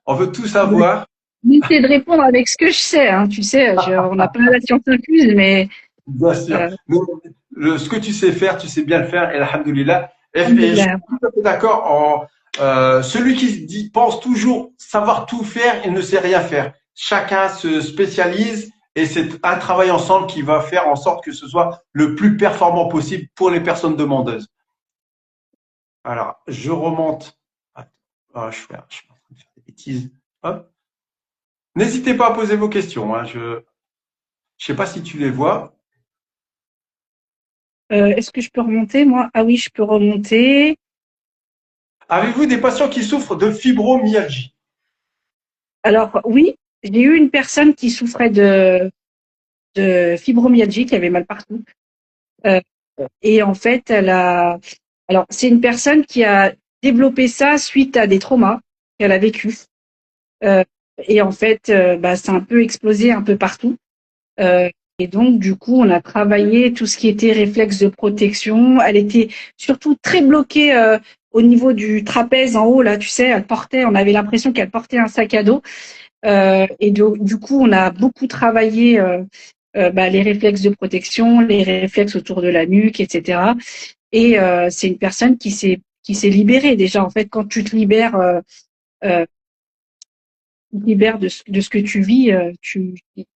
On veut tout savoir. J'essaie de répondre avec ce que je sais. Hein. Tu sais, on n'a pas la science infuse, mais Bien sûr. euh, Ce que tu sais faire, tu sais bien le faire. Et alhamdoulilah. Et je suis alhamdoulilah. tout à fait d'accord. Celui qui pense toujours savoir tout faire, il ne sait rien faire. Chacun se spécialise et c'est un travail ensemble qui va faire en sorte que ce soit le plus performant possible pour les personnes demandeuses. Alors, je remonte. Je suis en train de faire des bêtises. Hop. N'hésitez pas à poser vos questions. Hein. Je sais pas si tu les vois. Est-ce que je peux remonter, moi? Ah oui, je peux remonter. Avez-vous des patients qui souffrent de fibromyalgie? Alors oui, j'ai eu une personne qui souffrait de fibromyalgie, qui avait mal partout. Euh, et en fait, alors c'est une personne qui a développé ça suite à des traumas qu'elle a vécu. Euh, et en fait, bah, ça a un peu explosé un peu partout. Et donc, du coup, on a travaillé tout ce qui était réflexe de protection. Elle était surtout très bloquée au niveau du trapèze en haut, là, tu sais, on avait l'impression qu'elle portait un sac à dos. Du coup, on a beaucoup travaillé bah, les réflexes de protection, les réflexes autour de la nuque, etc. Et c'est une personne qui s'est libérée déjà. En fait, quand tu te libères euh, libère de ce que tu vis,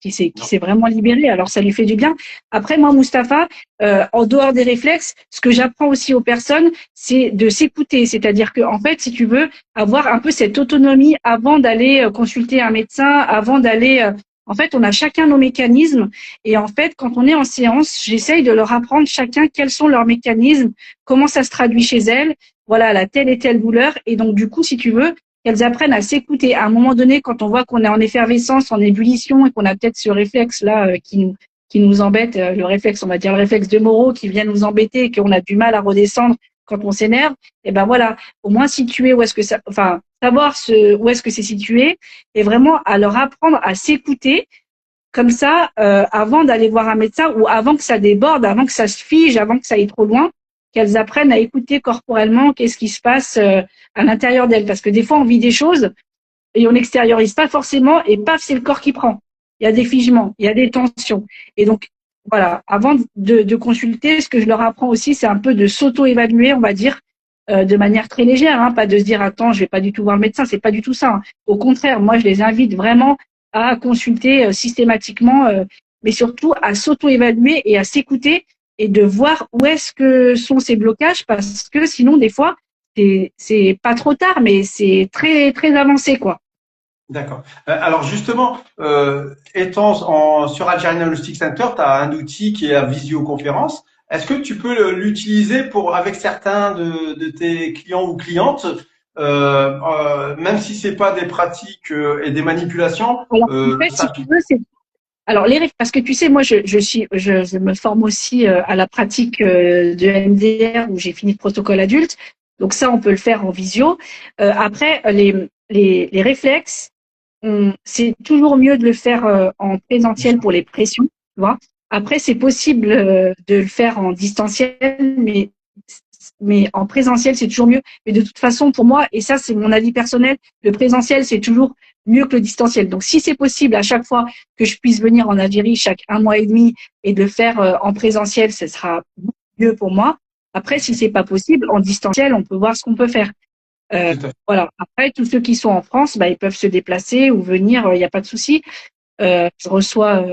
qui s'est vraiment libéré. Alors ça lui fait du bien. Après moi, Mustapha, en dehors des réflexes, ce que j'apprends aussi aux personnes, c'est de s'écouter. C'est-à-dire que en fait, si tu veux avoir un peu cette autonomie avant d'aller consulter un médecin, avant d'aller en fait, on a chacun nos mécanismes et en fait, quand on est en séance, j'essaye de leur apprendre chacun quels sont leurs mécanismes, comment ça se traduit chez elles. Voilà, la telle et telle douleur. Et donc, du coup, si tu veux, qu'elles apprennent à s'écouter. À un moment donné, quand on voit qu'on est en effervescence, en ébullition et qu'on a peut-être ce réflexe-là qui nous embête, le réflexe, on va dire le réflexe de Moreau qui vient nous embêter et qu'on a du mal à redescendre quand on s'énerve, et ben voilà, au moins situer où est-ce que ça, enfin, savoir où est-ce que c'est situé et vraiment à leur apprendre à s'écouter comme ça avant d'aller voir un médecin ou avant que ça déborde, avant que ça se fige, avant que ça aille trop loin, qu'elles apprennent à écouter corporellement qu'est-ce qui se passe à l'intérieur d'elles. Parce que des fois, on vit des choses et on n'extériorise pas forcément et paf, c'est le corps qui prend. Il y a des figements, il y a des tensions. Et donc, voilà, avant de consulter, ce que je leur apprends aussi, c'est un peu de s'auto-évaluer, on va dire, de manière très légère, hein, pas de se dire attends, je vais pas du tout voir le médecin, c'est pas du tout ça. Hein. Au contraire, moi je les invite vraiment à consulter systématiquement, mais surtout à s'auto-évaluer et à s'écouter et de voir où est-ce que sont ces blocages, parce que sinon des fois c'est pas trop tard, mais c'est très très avancé quoi. D'accord. Alors justement, étant sur Algerian Holistic Center, tu as un outil qui est la visioconférence. Est-ce que tu peux l'utiliser avec certains de tes clients ou clientes, même si c'est pas des pratiques et des manipulations, Alors en fait, si tu veux, c'est alors parce que tu sais, moi je me forme aussi à la pratique de MDR où j'ai fini le protocole adulte. Donc ça, on peut le faire en visio. Après, les réflexes, c'est toujours mieux de le faire en présentiel pour les pressions, tu vois. Après, c'est possible de le faire en distanciel, mais en présentiel, c'est toujours mieux. Mais de toute façon, pour moi, et ça, c'est mon avis personnel, le présentiel, c'est toujours mieux que le distanciel. Donc, si c'est possible à chaque fois que je puisse venir en Algérie chaque 1 mois et demi et de le faire en présentiel, ce sera mieux pour moi. Après, si c'est pas possible, en distanciel, on peut voir ce qu'on peut faire. Euh, Tout à fait. voilà. Après, tous ceux qui sont en France, bah, ils peuvent se déplacer ou venir, il n'y a pas de souci. Je reçois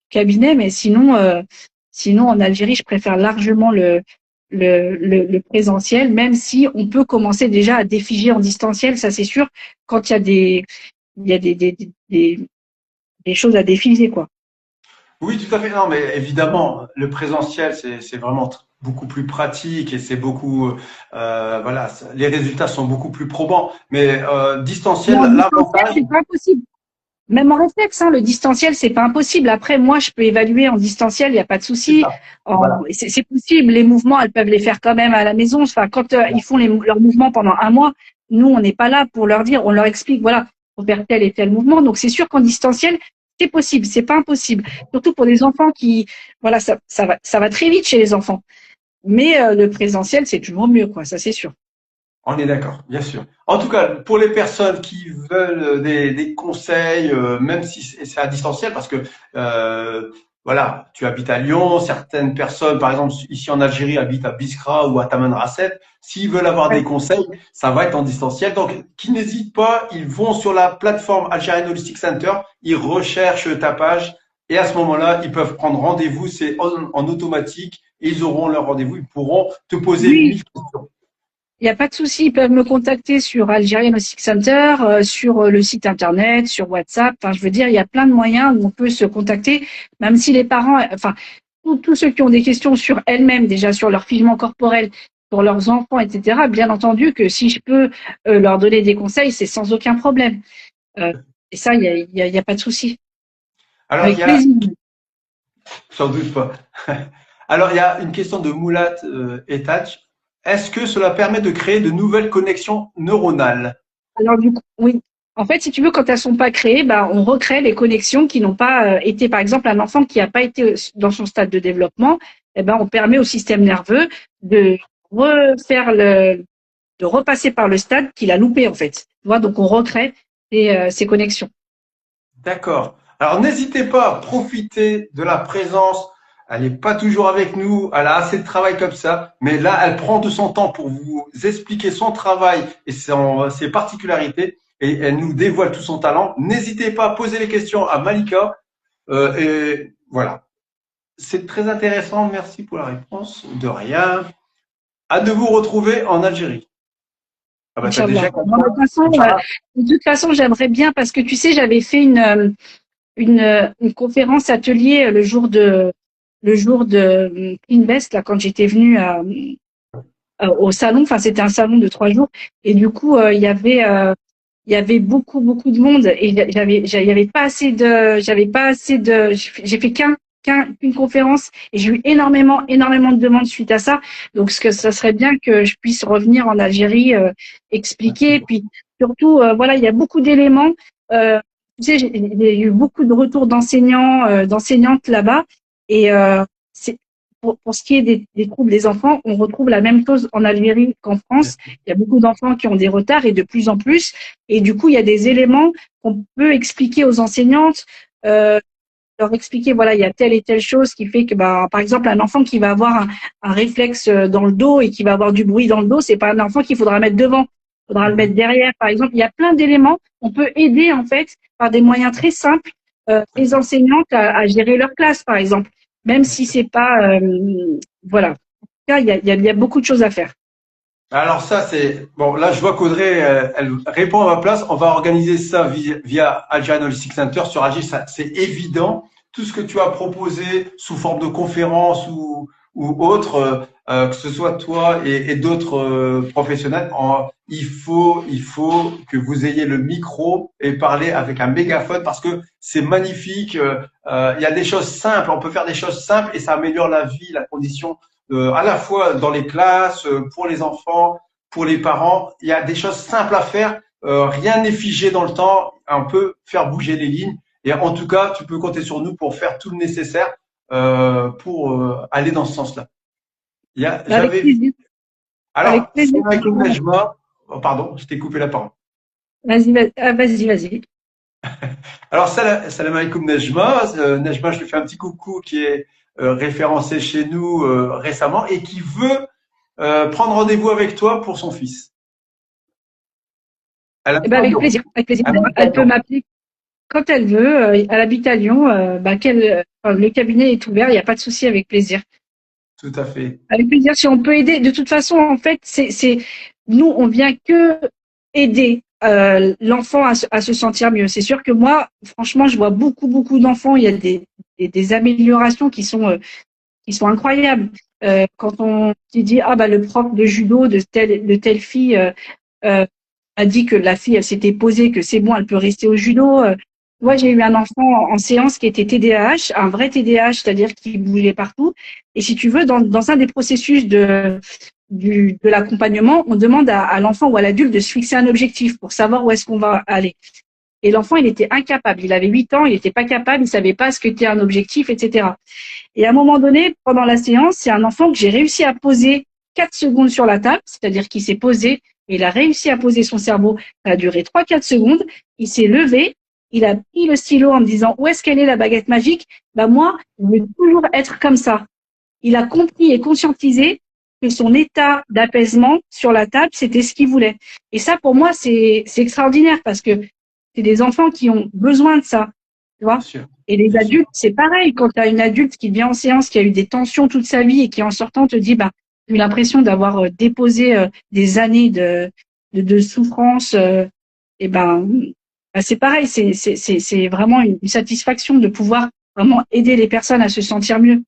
cabinet, mais sinon en Algérie, je préfère largement le présentiel, même si on peut commencer déjà à défiger en distanciel, ça c'est sûr, quand il y a des choses à défiger, quoi. Oui, tout à fait. Non, mais évidemment, le présentiel, c'est vraiment beaucoup plus pratique et c'est beaucoup, voilà, les résultats sont beaucoup plus probants. Mais Mais distanciel, en distanciel, l'avantage, c'est pas possible. Même en réflexe, hein, le distanciel, c'est pas impossible. Après, moi, je peux évaluer en distanciel, il n'y a pas de c'est souci. ça. Voilà. C'est possible. Les mouvements, elles peuvent les faire quand même à la maison. Enfin, quand ils font leurs mouvements pendant un mois, nous, on n'est pas là pour leur dire, on leur explique, voilà, faut faire tel et tel mouvement. Donc, c'est sûr qu'en distanciel, c'est possible, c'est pas impossible. Surtout pour des enfants voilà, ça va très vite chez les enfants. Mais le présentiel, c'est toujours mieux, quoi. Ça, c'est sûr. On est d'accord, bien sûr. En tout cas, pour les personnes qui veulent des conseils, même si c'est à distanciel, parce que voilà, tu habites à Lyon, certaines personnes, par exemple ici en Algérie, habitent à Biskra ou à Tamanrasset. S'ils veulent avoir des conseils, ça va être en distanciel. Donc, qu'ils n'hésitent pas, ils vont sur la plateforme Algerian Holistic Center, ils recherchent ta page et à ce moment-là, ils peuvent prendre rendez-vous, c'est en automatique et ils auront leur rendez-vous, ils pourront te poser Oui, 1000 questions. il n'y a pas de souci, ils peuvent me contacter sur Algerian Holistic Center, sur le site internet, sur WhatsApp. Enfin, je veux dire, il y a plein de moyens où on peut se contacter, même si les parents, enfin, tous ceux qui ont des questions sur elles-mêmes, déjà sur leur figement corporel, pour leurs enfants, etc. Bien entendu que si je peux leur donner des conseils, c'est sans aucun problème. Euh, et ça, il y a pas de souci. Alors, il Avec y a, plaisir. sans doute pas. Alors, il y a une question de Moulat Etach. Est-ce que cela permet de créer de nouvelles connexions neuronales? Alors du coup, oui. En fait, si tu veux, quand elles sont pas créées, bah, on recrée les connexions qui n'ont pas été, par exemple, un enfant qui n'a pas été dans son stade de développement, eh ben, on permet au système nerveux de refaire de repasser par le stade qu'il a loupé, en fait. Tu vois, donc on recrée ces connexions. D'accord. Alors, n'hésitez pas à profiter de la présence. Elle n'est pas toujours avec nous. Elle a assez de travail comme ça. Mais là, elle prend de son temps pour vous expliquer son travail et ses particularités. Et elle nous dévoile tout son talent. N'hésitez pas à poser les questions à Malika. Et voilà. C'est très intéressant. Merci pour la réponse. De rien. Hâte de vous retrouver en Algérie. Ah bah, t'as Inch'Allah. déjà comme Bon, ça. Inch'Allah. de toute façon, j'aimerais bien parce que tu sais, j'avais fait une conférence atelier le jour de Clean Best, là, quand j'étais venue au salon. Enfin, c'était un salon de 3 jours. Et du coup, il y avait beaucoup de monde et j'avais pas assez de, j'ai fait qu'une conférence et j'ai eu énormément de demandes suite à ça. Donc, ça serait bien que je puisse revenir en Algérie, expliquer. Et puis, surtout, voilà, il y a beaucoup d'éléments. Tu sais, j'ai eu beaucoup de retours d'enseignants, d'enseignantes là-bas et c'est pour ce qui est des troubles des enfants, on retrouve la même chose en Algérie qu'en France. Il y a beaucoup d'enfants qui ont des retards et de plus en plus. Et du coup, il y a des éléments qu'on peut expliquer aux enseignantes, euh, leur expliquer, voilà, il y a telle et telle chose qui fait que, bah, par exemple, un enfant qui va avoir un réflexe dans le dos et qui va avoir du bruit dans le dos, c'est pas un enfant qu'il faudra mettre devant. Il faudra le mettre derrière, par exemple. Il y a plein d'éléments. On peut aider, en fait, par des moyens très simples, les enseignantes à gérer leur classe, par exemple. Même si c'est pas, voilà. En tout cas, il y a beaucoup de choses à faire. Alors ça, c'est bon. Là, je vois qu'Audrey, elle répond à ma place. On va organiser ça via Algerian Holistic Center sur Alger. Ça, c'est évident. Tout ce que tu as proposé sous forme de conférence ou autre, que ce soit toi et d'autres professionnels, il faut que vous ayez le micro et parler avec un mégaphone parce que c'est magnifique. Il y a des choses simples. On peut faire des choses simples et ça améliore la vie, la condition à la fois dans les classes, pour les enfants, pour les parents. Il y a des choses simples à faire. Rien n'est figé dans le temps. On peut faire bouger les lignes. Et en tout cas, tu peux compter sur nous pour faire tout le nécessaire pour aller dans ce sens-là. Avec J'avais vu. plaisir. Avec Alors, plaisir. Salam Nejma, oh, pardon, je t'ai coupé la parole. Vas-y. Alors, salam alaikum Nejma. Nejma, je lui fais un petit coucou qui est référencé chez nous récemment et qui veut prendre rendez-vous avec toi pour son fils. Elle Eh ben, habite à Lyon. avec plaisir. Elle habite à Elle peut Lyon. m'appeler. quand elle veut, elle habite à Lyon, le cabinet est ouvert, il n'y a pas de souci, avec plaisir. Tout à fait. Avec plaisir, si on peut aider. De toute façon, en fait, nous, on vient que aider l'enfant à se sentir mieux. C'est sûr que moi, franchement, je vois beaucoup d'enfants. Il y a des améliorations qui sont incroyables. Quand on dit ah bah le prof de judo de telle fille a dit que la fille elle s'était posée, que c'est bon, elle peut rester au judo. Moi, j'ai eu un enfant en séance qui était TDAH, un vrai TDAH, c'est-à-dire qui bougeait partout. Et si tu veux, dans un des processus de l'accompagnement, on demande à l'enfant ou à l'adulte de se fixer un objectif pour savoir où est-ce qu'on va aller. Et l'enfant, il était incapable. Il avait 8 ans, il n'était pas capable, il savait pas ce qu'était un objectif, etc. Et à un moment donné, pendant la séance, c'est un enfant que j'ai réussi à poser 4 secondes sur la table, c'est-à-dire qu'il s'est posé, et il a réussi à poser son cerveau. Ça a duré 3-4 secondes. Il s'est levé, il a pris le stylo en me disant où est-ce qu'elle est la baguette magique? Bah moi, je veux toujours être comme ça. Il a compris et conscientisé que son état d'apaisement sur la table, c'était ce qu'il voulait. Et ça, pour moi, c'est extraordinaire parce que c'est des enfants qui ont besoin de ça, tu vois. Et les adultes, c'est pareil. Quand tu as une adulte qui vient en séance, qui a eu des tensions toute sa vie et qui en sortant te dit, bah, j'ai eu l'impression d'avoir déposé des années de souffrance, et c'est pareil. C'est vraiment une satisfaction de pouvoir vraiment aider les personnes à se sentir mieux.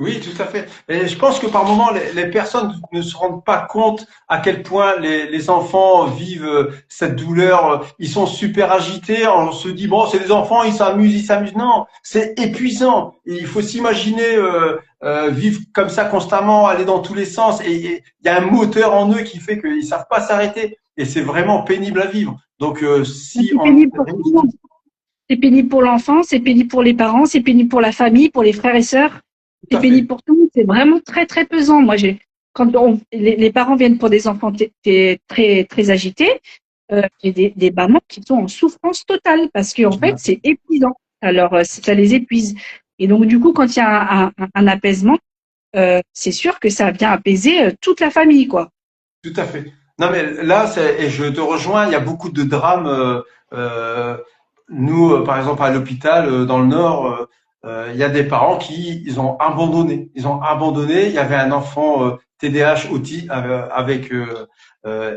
Oui, tout à fait. Et je pense que par moment, les personnes ne se rendent pas compte à quel point les enfants vivent cette douleur. Ils sont super agités. On se dit, bon, c'est des enfants, ils s'amusent, ils s'amusent. Non, c'est épuisant. Et il faut s'imaginer vivre comme ça constamment, aller dans tous les sens. Et il y a un moteur en eux qui fait qu'ils savent pas s'arrêter. Et c'est vraiment pénible à vivre. Donc, si C'est on pénible pour tout le monde. C'est pénible pour l'enfant, c'est pénible pour les parents, c'est pénible pour la famille, pour les frères et sœurs. tout C'est à fait. pénible pour tout le monde. C'est vraiment très pesant. Moi, quand les parents viennent pour des enfants très agités, j'ai des mamans qui sont en souffrance totale parce qu'en fait, c'est épuisant. Alors, ça les épuise. Et donc, du coup, quand il y a un apaisement, c'est sûr que ça vient apaiser toute la famille, quoi. Tout à fait. Non, mais là, et je te rejoins, il y a beaucoup de drames. Euh, Nous, par exemple, à l'hôpital, dans le Nord, il y a des parents qui, ils ont abandonné. Ils ont abandonné. Il y avait un enfant TDAH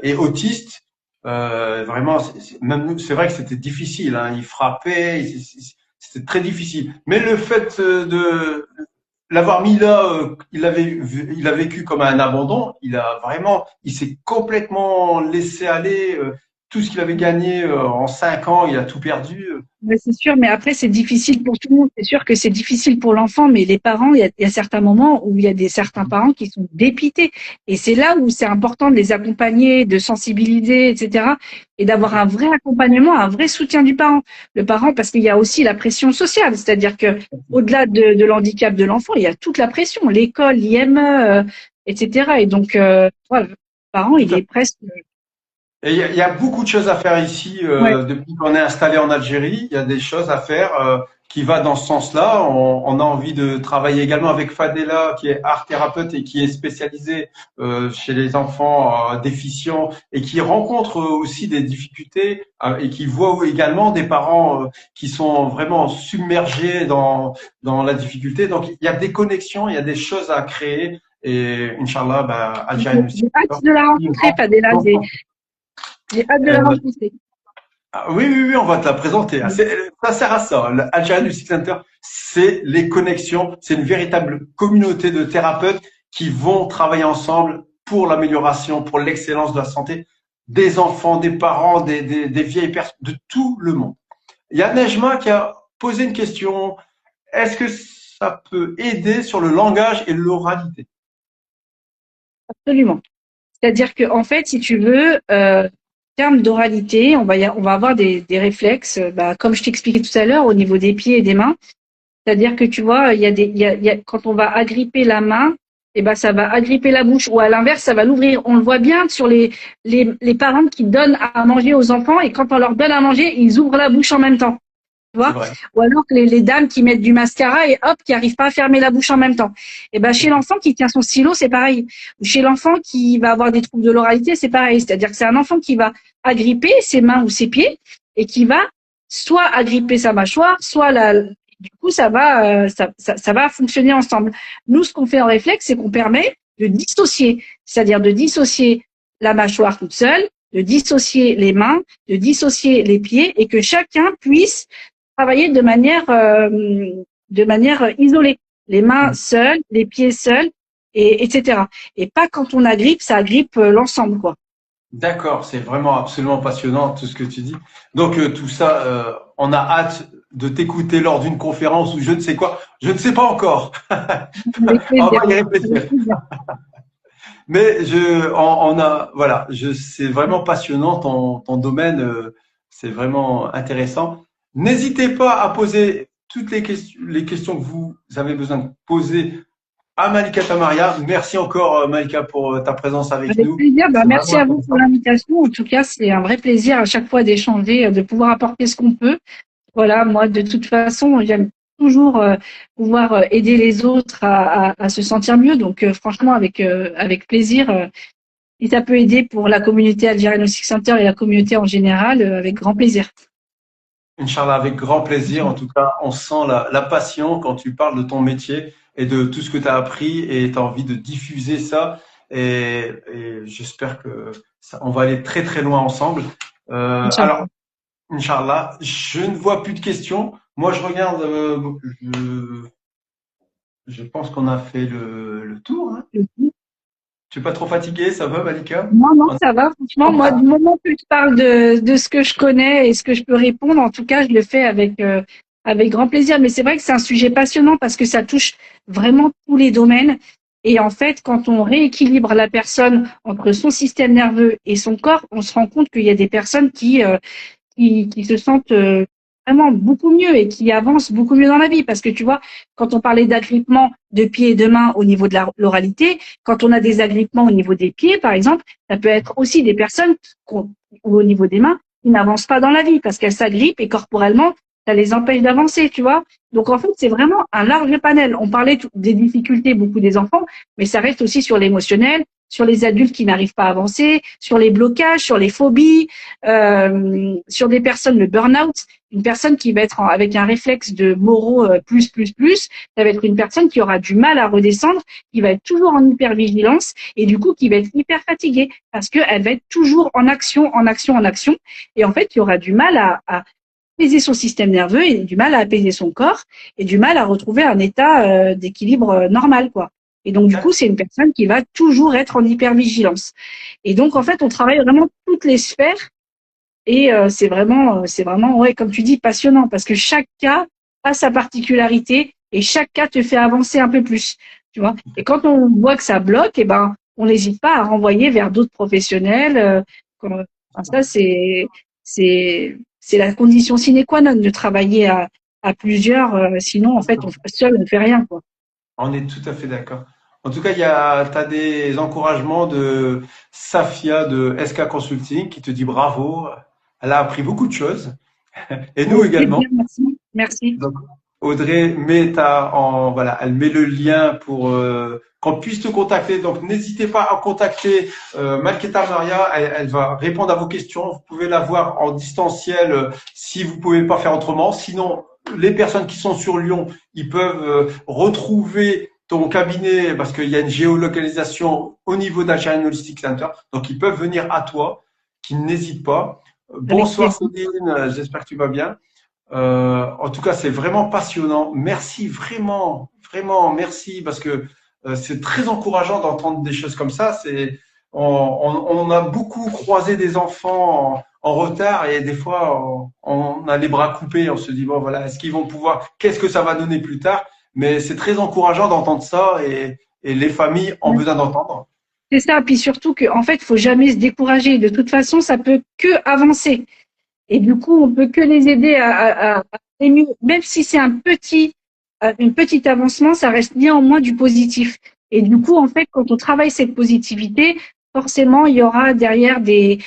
et autiste. Vraiment, même nous, c'est vrai que c'était difficile. Hein, il frappait, c'était très difficile. Mais le fait de l'avoir mis là, il a vécu comme un abandon. Il s'est complètement laissé aller. Tout ce qu'il avait gagné en 5 ans, il a tout perdu. Ouais, c'est sûr, mais après, c'est difficile pour tout le monde. C'est sûr que c'est difficile pour l'enfant, mais les parents, il y a certains moments où il y a certains parents qui sont dépités. Et c'est là où c'est important de les accompagner, de sensibiliser, etc. Et d'avoir un vrai accompagnement, un vrai soutien du parent. Le parent, parce qu'il y a aussi la pression sociale. C'est-à-dire que, au-delà de l'handicap de l'enfant, il y a toute la pression, l'école, l'IME, etc. Et donc, voilà, le parent, il est presque, Et il y a beaucoup de choses à faire ici ouais. depuis qu'on est installé en Algérie. Il y a des choses à faire qui va dans ce sens-là. On a envie de travailler également avec Fadela, qui est art thérapeute et qui est spécialisée chez les enfants déficients et qui rencontre aussi des difficultés et qui voit également des parents qui sont vraiment submergés dans la difficulté. Donc il y a des connexions, il y a des choses à créer. Et Inch'Allah, Algérie J'ai hâte de la rencontrer, Fadela. J'ai hâte de la euh, rencontrer. oui, on va te la présenter. Ça sert à ça. L'Algerian Music Center, c'est les connexions. C'est une véritable communauté de thérapeutes qui vont travailler ensemble pour l'amélioration, pour l'excellence de la santé des enfants, des parents, des vieilles personnes, de tout le monde. Il y a Nejma qui a posé une question. Est-ce que ça peut aider sur le langage et l'oralité? Absolument. C'est-à-dire que, en fait, si tu veux, en termes d'oralité, on va avoir des réflexes, comme je t'expliquais tout à l'heure, au niveau des pieds et des mains. C'est-à-dire que tu vois, quand on va agripper la main, ça va agripper la bouche, ou à l'inverse, ça va l'ouvrir. On le voit bien sur les parents qui donnent à manger aux enfants, et quand on leur donne à manger, ils ouvrent la bouche en même temps. Tu vois? Ou alors que les dames qui mettent du mascara et hop, qui arrivent pas à fermer la bouche en même temps. Chez l'enfant qui tient son stylo, c'est pareil. Ou chez l'enfant qui va avoir des troubles de l'oralité, c'est pareil. C'est-à-dire que c'est un enfant qui va agripper ses mains ou ses pieds et qui va soit agripper sa mâchoire, soit du coup, ça va fonctionner ensemble. Nous, ce qu'on fait en réflexe, c'est qu'on permet de dissocier, c'est-à-dire de dissocier la mâchoire toute seule, de dissocier les mains, de dissocier les pieds et que chacun puisse travailler de manière isolée. Les mains seules, les pieds seuls, etc. Et pas quand on agrippe, ça agrippe l'ensemble, quoi. D'accord, c'est vraiment absolument passionnant tout ce que tu dis. Donc tout ça, on a hâte de t'écouter lors d'une conférence ou je ne sais quoi. Je ne sais pas encore. Avec On va plaisir. y réfléchir. Mais voilà, c'est vraiment passionnant ton domaine, c'est vraiment intéressant. N'hésitez pas à poser toutes les questions que vous avez besoin de poser à Malika Tamaria. Merci encore, Malika, pour ta présence avec Avec nous. plaisir. C'est Merci vraiment à vous pour intéressant. l'invitation. En tout cas, c'est un vrai plaisir à chaque fois d'échanger, de pouvoir apporter ce qu'on peut. Voilà, moi, de toute façon, j'aime toujours pouvoir aider les autres à se sentir mieux. Donc, franchement, avec plaisir, si ça peut aider pour la communauté Algerian Holistic Center et la communauté en général, avec grand plaisir. Inch'Allah, avec grand plaisir. En tout cas, on sent la passion quand tu parles de ton métier et de tout ce que tu as appris et tu as envie de diffuser ça. Et j'espère que on va aller très très loin ensemble. Alors, Inch'Allah. Inch'Allah, je ne vois plus de questions. Moi, je regarde, je pense qu'on a fait le tour. Hein. Tu n'es pas trop fatigué, ça va, Malika? Non, non, ça va. Franchement, moi, du moment que tu parles de ce que je connais et ce que je peux répondre, en tout cas, je le fais avec grand plaisir. Mais c'est vrai que c'est un sujet passionnant parce que ça touche vraiment tous les domaines. Et en fait, quand on rééquilibre la personne entre son système nerveux et son corps, on se rend compte qu'il y a des personnes qui se sentent vraiment beaucoup mieux et qui avancent beaucoup mieux dans la vie. Parce que tu vois, quand on parlait d'agrippement de pieds et de mains au niveau de l'oralité, quand on a des agrippements au niveau des pieds, par exemple, ça peut être aussi des personnes ou au niveau des mains qui n'avancent pas dans la vie parce qu'elles s'agrippent et corporellement, ça les empêche d'avancer, tu vois. Donc en fait, c'est vraiment un large panel. On parlait des difficultés beaucoup des enfants, mais ça reste aussi sur l'émotionnel, sur les adultes qui n'arrivent pas à avancer, sur les blocages, sur les phobies, sur des personnes, le burn-out, une personne qui va être avec un réflexe de moraux plus, ça va être une personne qui aura du mal à redescendre, qui va être toujours en hypervigilance et du coup qui va être hyper fatiguée parce qu'elle va être toujours en action, en action, en action. Et en fait, il y aura du mal à apaiser son système nerveux et du mal à apaiser son corps et du mal à retrouver un état d'équilibre normal, quoi. Et donc, du coup, c'est une personne qui va toujours être en hypervigilance. Et donc, en fait, on travaille vraiment toutes les sphères et c'est vraiment, ouais, comme tu dis, passionnant parce que chaque cas a sa particularité et chaque cas te fait avancer un peu plus, tu vois. Et quand on voit que ça bloque, eh ben, on n'hésite pas à renvoyer vers d'autres professionnels. Enfin, ça, c'est la condition sine qua non de travailler à plusieurs. Sinon, en fait, seul, on ne fait rien, quoi. On est tout à fait d'accord. En tout cas, t'as des encouragements de Safia de SK Consulting qui te dit bravo. Elle a appris beaucoup de choses. Et nous Avec également. plaisir, merci. Merci. Donc, Audrey voilà, elle met le lien pour qu'on puisse te contacter. Donc, n'hésitez pas à contacter Malketa Maria. Elle va répondre à vos questions. Vous pouvez la voir en distanciel si vous pouvez pas faire autrement. Sinon, les personnes qui sont sur Lyon, ils peuvent retrouver ton cabinet parce qu'il y a une géolocalisation au niveau d'Algerian Holistic Center. Donc, ils peuvent venir à toi, qu'ils n'hésitent pas. Avec Bonsoir plaisir. Céline, j'espère que tu vas bien. En tout cas, c'est vraiment passionnant. Merci vraiment, vraiment, merci parce que c'est très encourageant d'entendre des choses comme ça. On a beaucoup croisé des enfants en retard et des fois on a les bras coupés. On se dit bon voilà, est-ce qu'ils vont pouvoir, qu'est-ce que ça va donner plus tard? Mais c'est très encourageant d'entendre ça et les familles ont besoin d'entendre. C'est ça. Puis surtout qu'en fait, il faut jamais se décourager. De toute façon, ça peut que avancer. Et du coup, on peut que les aider à aller mieux. Même si c'est une petite avancement, ça reste néanmoins du positif. Et du coup, en fait, quand on travaille cette positivité, forcément, il y aura derrière des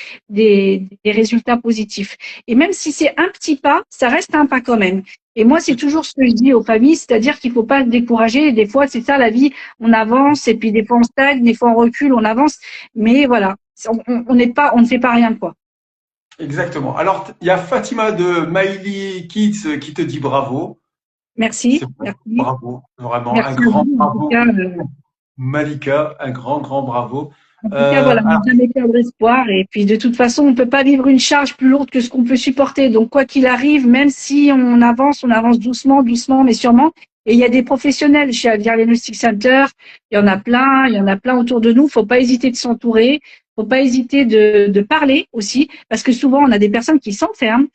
résultats positifs. Et même si c'est un petit pas, ça reste un pas quand même. Et moi, c'est toujours ce que je dis aux familles, c'est-à-dire qu'il faut pas se décourager. Des fois, c'est ça la vie, on avance et puis des fois on stagne, des fois on recule, on avance. Mais voilà, on n'est pas, on ne fait pas rien, quoi. Exactement. Alors, il y a Fatima de Miley Kids qui te dit bravo. C'est Merci, vrai. merci, Bravo. Vraiment, un merci à grand vous. bravo. Malika, un grand, grand bravo. En tout cas, voilà, ne Alors, jamais perdre espoir. Et puis, de toute façon, on ne peut pas vivre une charge plus lourde que ce qu'on peut supporter. Donc, quoi qu'il arrive, même si on avance doucement, doucement, mais sûrement. Et il y a des professionnels chez Alvia Diagnostic Center. Il y en a plein autour de nous. Faut pas hésiter de s'entourer. Faut pas hésiter de parler aussi, parce que souvent, on a des personnes qui s'enferment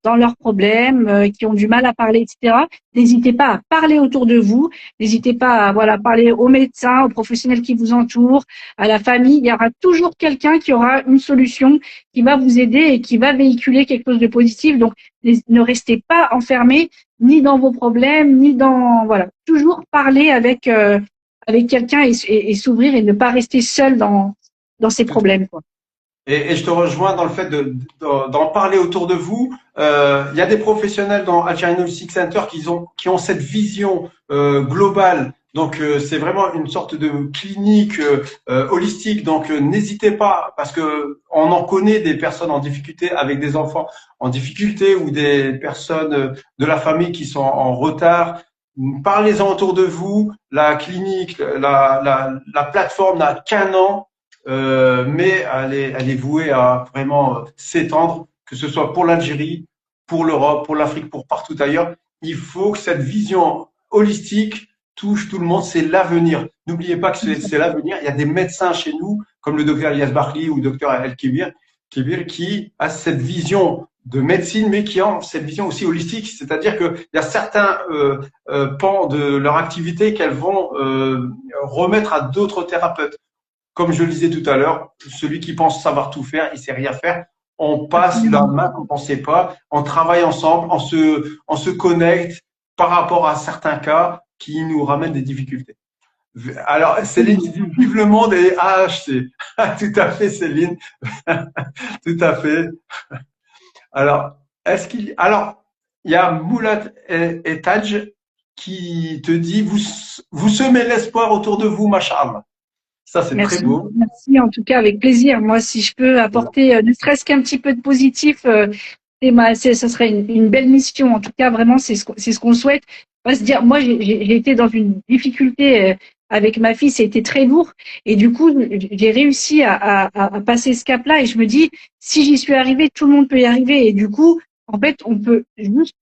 dans leurs problèmes, qui ont du mal à parler, etc. N'hésitez pas à parler autour de vous. N'hésitez pas à voilà parler aux médecins, aux professionnels qui vous entourent, à la famille. Il y aura toujours quelqu'un qui aura une solution, qui va vous aider et qui va véhiculer quelque chose de positif. Donc, ne restez pas enfermés ni dans vos problèmes, ni dans voilà. Toujours parler avec quelqu'un et s'ouvrir et ne pas rester seul dans ses problèmes, quoi. et je te rejoins dans le fait d'en parler autour de vous. Il y a des professionnels dans Algerian Holistic Center qui ont cette vision globale. Donc c'est vraiment une sorte de clinique holistique. Donc n'hésitez pas parce que on en connaît des personnes en difficulté avec des enfants en difficulté ou des personnes de la famille qui sont en retard. Parlez-en autour de vous. La clinique, la plateforme n'a qu'un an. Mais elle est vouée à vraiment s'étendre, que ce soit pour l'Algérie, pour l'Europe, pour l'Afrique, pour partout ailleurs. Il faut que cette vision holistique touche tout le monde, c'est l'avenir. N'oubliez pas que c'est l'avenir. Il y a des médecins chez nous, comme le docteur Elias Barkli ou le docteur El Kibir, qui a cette vision de médecine, mais qui ont cette vision aussi holistique, c'est-à-dire qu'il y a certains pans de leur activité qu'elles vont remettre à d'autres thérapeutes. Comme je le disais tout à l'heure, celui qui pense savoir tout faire, il sait rien faire. On passe la Absolument. main quand on ne sait pas, on travaille ensemble, on se connecte par rapport à certains cas qui nous ramènent des difficultés. Alors, Céline Absolument. qui dit vive le monde et AHC. Tout à fait, Céline. Tout à fait. Alors, alors, il y a Moulat et Taj qui te dit vous semez l'espoir autour de vous, Masha'Allah. Ça, c'est très Merci, beau. merci en tout cas avec plaisir. Moi, si je peux apporter ne serait-ce qu'un petit peu de positif, ça serait une belle mission. En tout cas, vraiment, c'est ce qu'on souhaite. On va se dire, moi, j'ai été dans une difficulté avec ma fille, c'était très lourd, et du coup, j'ai réussi à passer ce cap-là. Et je me dis, si j'y suis arrivée, tout le monde peut y arriver. Et du coup, en fait, on peut juste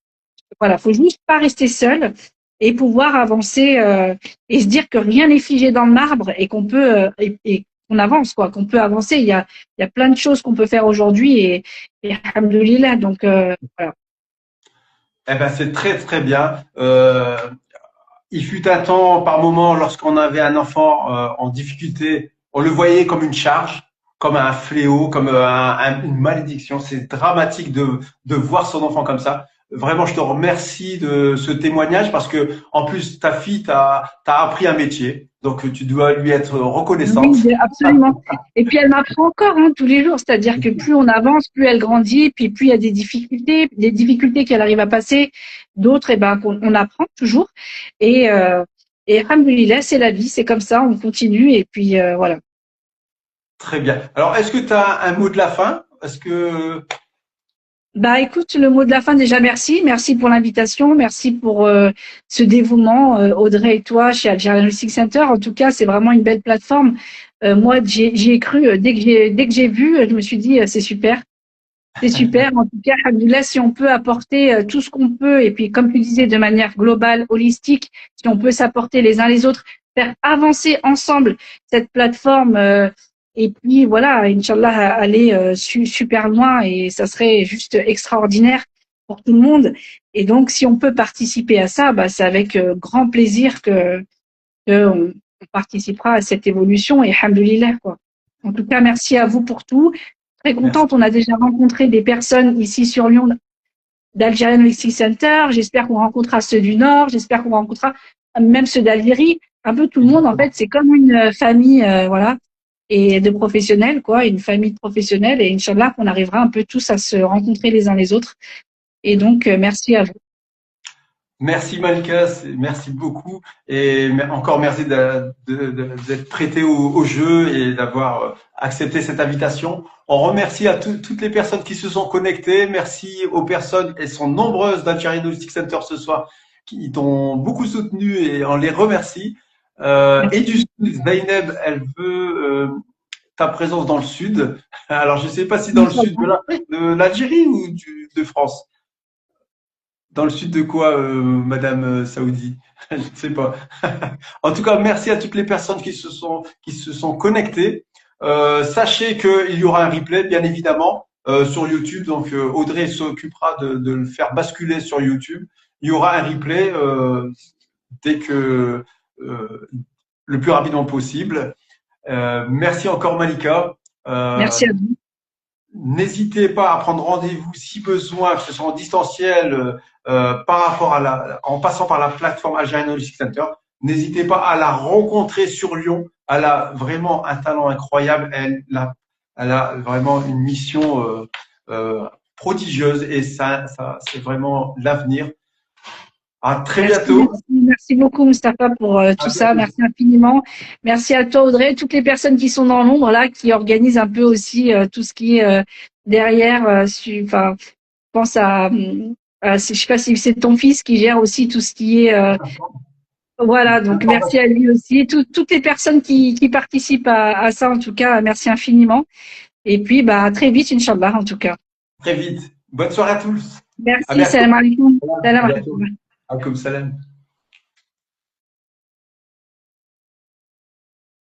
voilà, faut juste pas rester seul et pouvoir avancer et se dire que rien n'est figé dans le marbre et qu'on peut et qu'on avance quoi, qu'on peut avancer. Il y a plein de choses qu'on peut faire aujourd'hui et alhamdoulilah. Donc voilà. Eh ben, c'est très très bien. Il fut un temps, par moment, lorsqu'on avait un enfant en difficulté, on le voyait comme une charge, comme un fléau, comme une malédiction. C'est dramatique de voir son enfant comme ça. Vraiment, je te remercie de ce témoignage parce que, en plus, ta fille t'a appris un métier, donc tu dois lui être reconnaissante. Oui, absolument. Et puis elle m'apprend encore hein, tous les jours, c'est-à-dire que plus on avance, plus elle grandit, puis plus il y a des difficultés qu'elle arrive à passer, d'autres, eh ben, on apprend toujours. Et, euh, et alhamdoulilah, c'est la vie, c'est comme ça, on continue et puis voilà. Très bien. Alors, est-ce que tu as un mot de la fin? Est-ce que Bah écoute, le mot de la fin déjà merci, merci pour l'invitation, merci pour ce dévouement Audrey et toi chez Algerian Holistic Center. En tout cas, c'est vraiment une belle plateforme. Moi, j'y ai cru dès que j'ai vu, je me suis dit c'est super, c'est super. En tout cas, alhamdoulilah, si on peut apporter tout ce qu'on peut et puis comme tu disais de manière globale, holistique, si on peut s'apporter les uns les autres, faire avancer ensemble cette plateforme. Et puis voilà, Inch'Allah, aller super loin et ça serait juste extraordinaire pour tout le monde. Et donc, si on peut participer à ça, bah, c'est avec grand plaisir que on participera à cette évolution et alhamdoulilah, quoi. En tout cas, merci à vous pour tout. Très merci. contente, on a déjà rencontré des personnes ici sur Lyon d'Algerian Holistic Center. J'espère qu'on rencontrera ceux du Nord, j'espère qu'on rencontrera même ceux d'Algérie. Un peu tout le monde, en fait, c'est comme une famille, voilà et de professionnels, quoi, une famille de professionnels, et Inch'Allah, qu'on arrivera un peu tous à se rencontrer les uns les autres. Et donc, merci à vous. Merci Malika, merci beaucoup et encore merci d'être prêté au jeu et d'avoir accepté cette invitation. On remercie à toutes les personnes qui se sont connectées. Merci aux personnes, elles sont nombreuses d'Algerian Holistic Center ce soir, qui t'ont beaucoup soutenu et on les remercie. Et du sud, Zainab, elle veut ta présence dans le sud. Alors je sais pas si dans le sud de l'Algérie ou de France. Dans le sud de quoi, Madame Saoudi? Je ne sais pas. En tout cas, merci à toutes les personnes qui se sont connectées. Sachez qu'il y aura un replay, bien évidemment, sur YouTube. Donc, Audrey s'occupera de le faire basculer sur YouTube. Il y aura un replay dès que le plus rapidement possible. Merci encore, Malika. Merci à vous. N'hésitez pas à prendre rendez-vous si besoin, que ce soit en distanciel, en passant par la plateforme Algerian Holistic Center. N'hésitez pas à la rencontrer sur Lyon. Elle a vraiment un talent incroyable. Elle a vraiment une mission prodigieuse et ça c'est vraiment l'avenir. À très bientôt. Merci beaucoup, Mustapha, pour tout ça. Merci infiniment. Merci à toi, Audrey, toutes les personnes qui sont dans l'ombre, là, qui organisent un peu aussi tout ce qui est derrière. Enfin, je pense je sais pas si c'est ton fils qui gère aussi tout ce qui est. Voilà, donc merci à lui aussi. Toutes les personnes qui participent à ça, en tout cas, merci infiniment. Et puis, bah, à très vite, Inch'Allah, en tout cas. Très vite. Bonne soirée à tous. Merci, salam alaikum. Salam alaikum. Alaikum salam.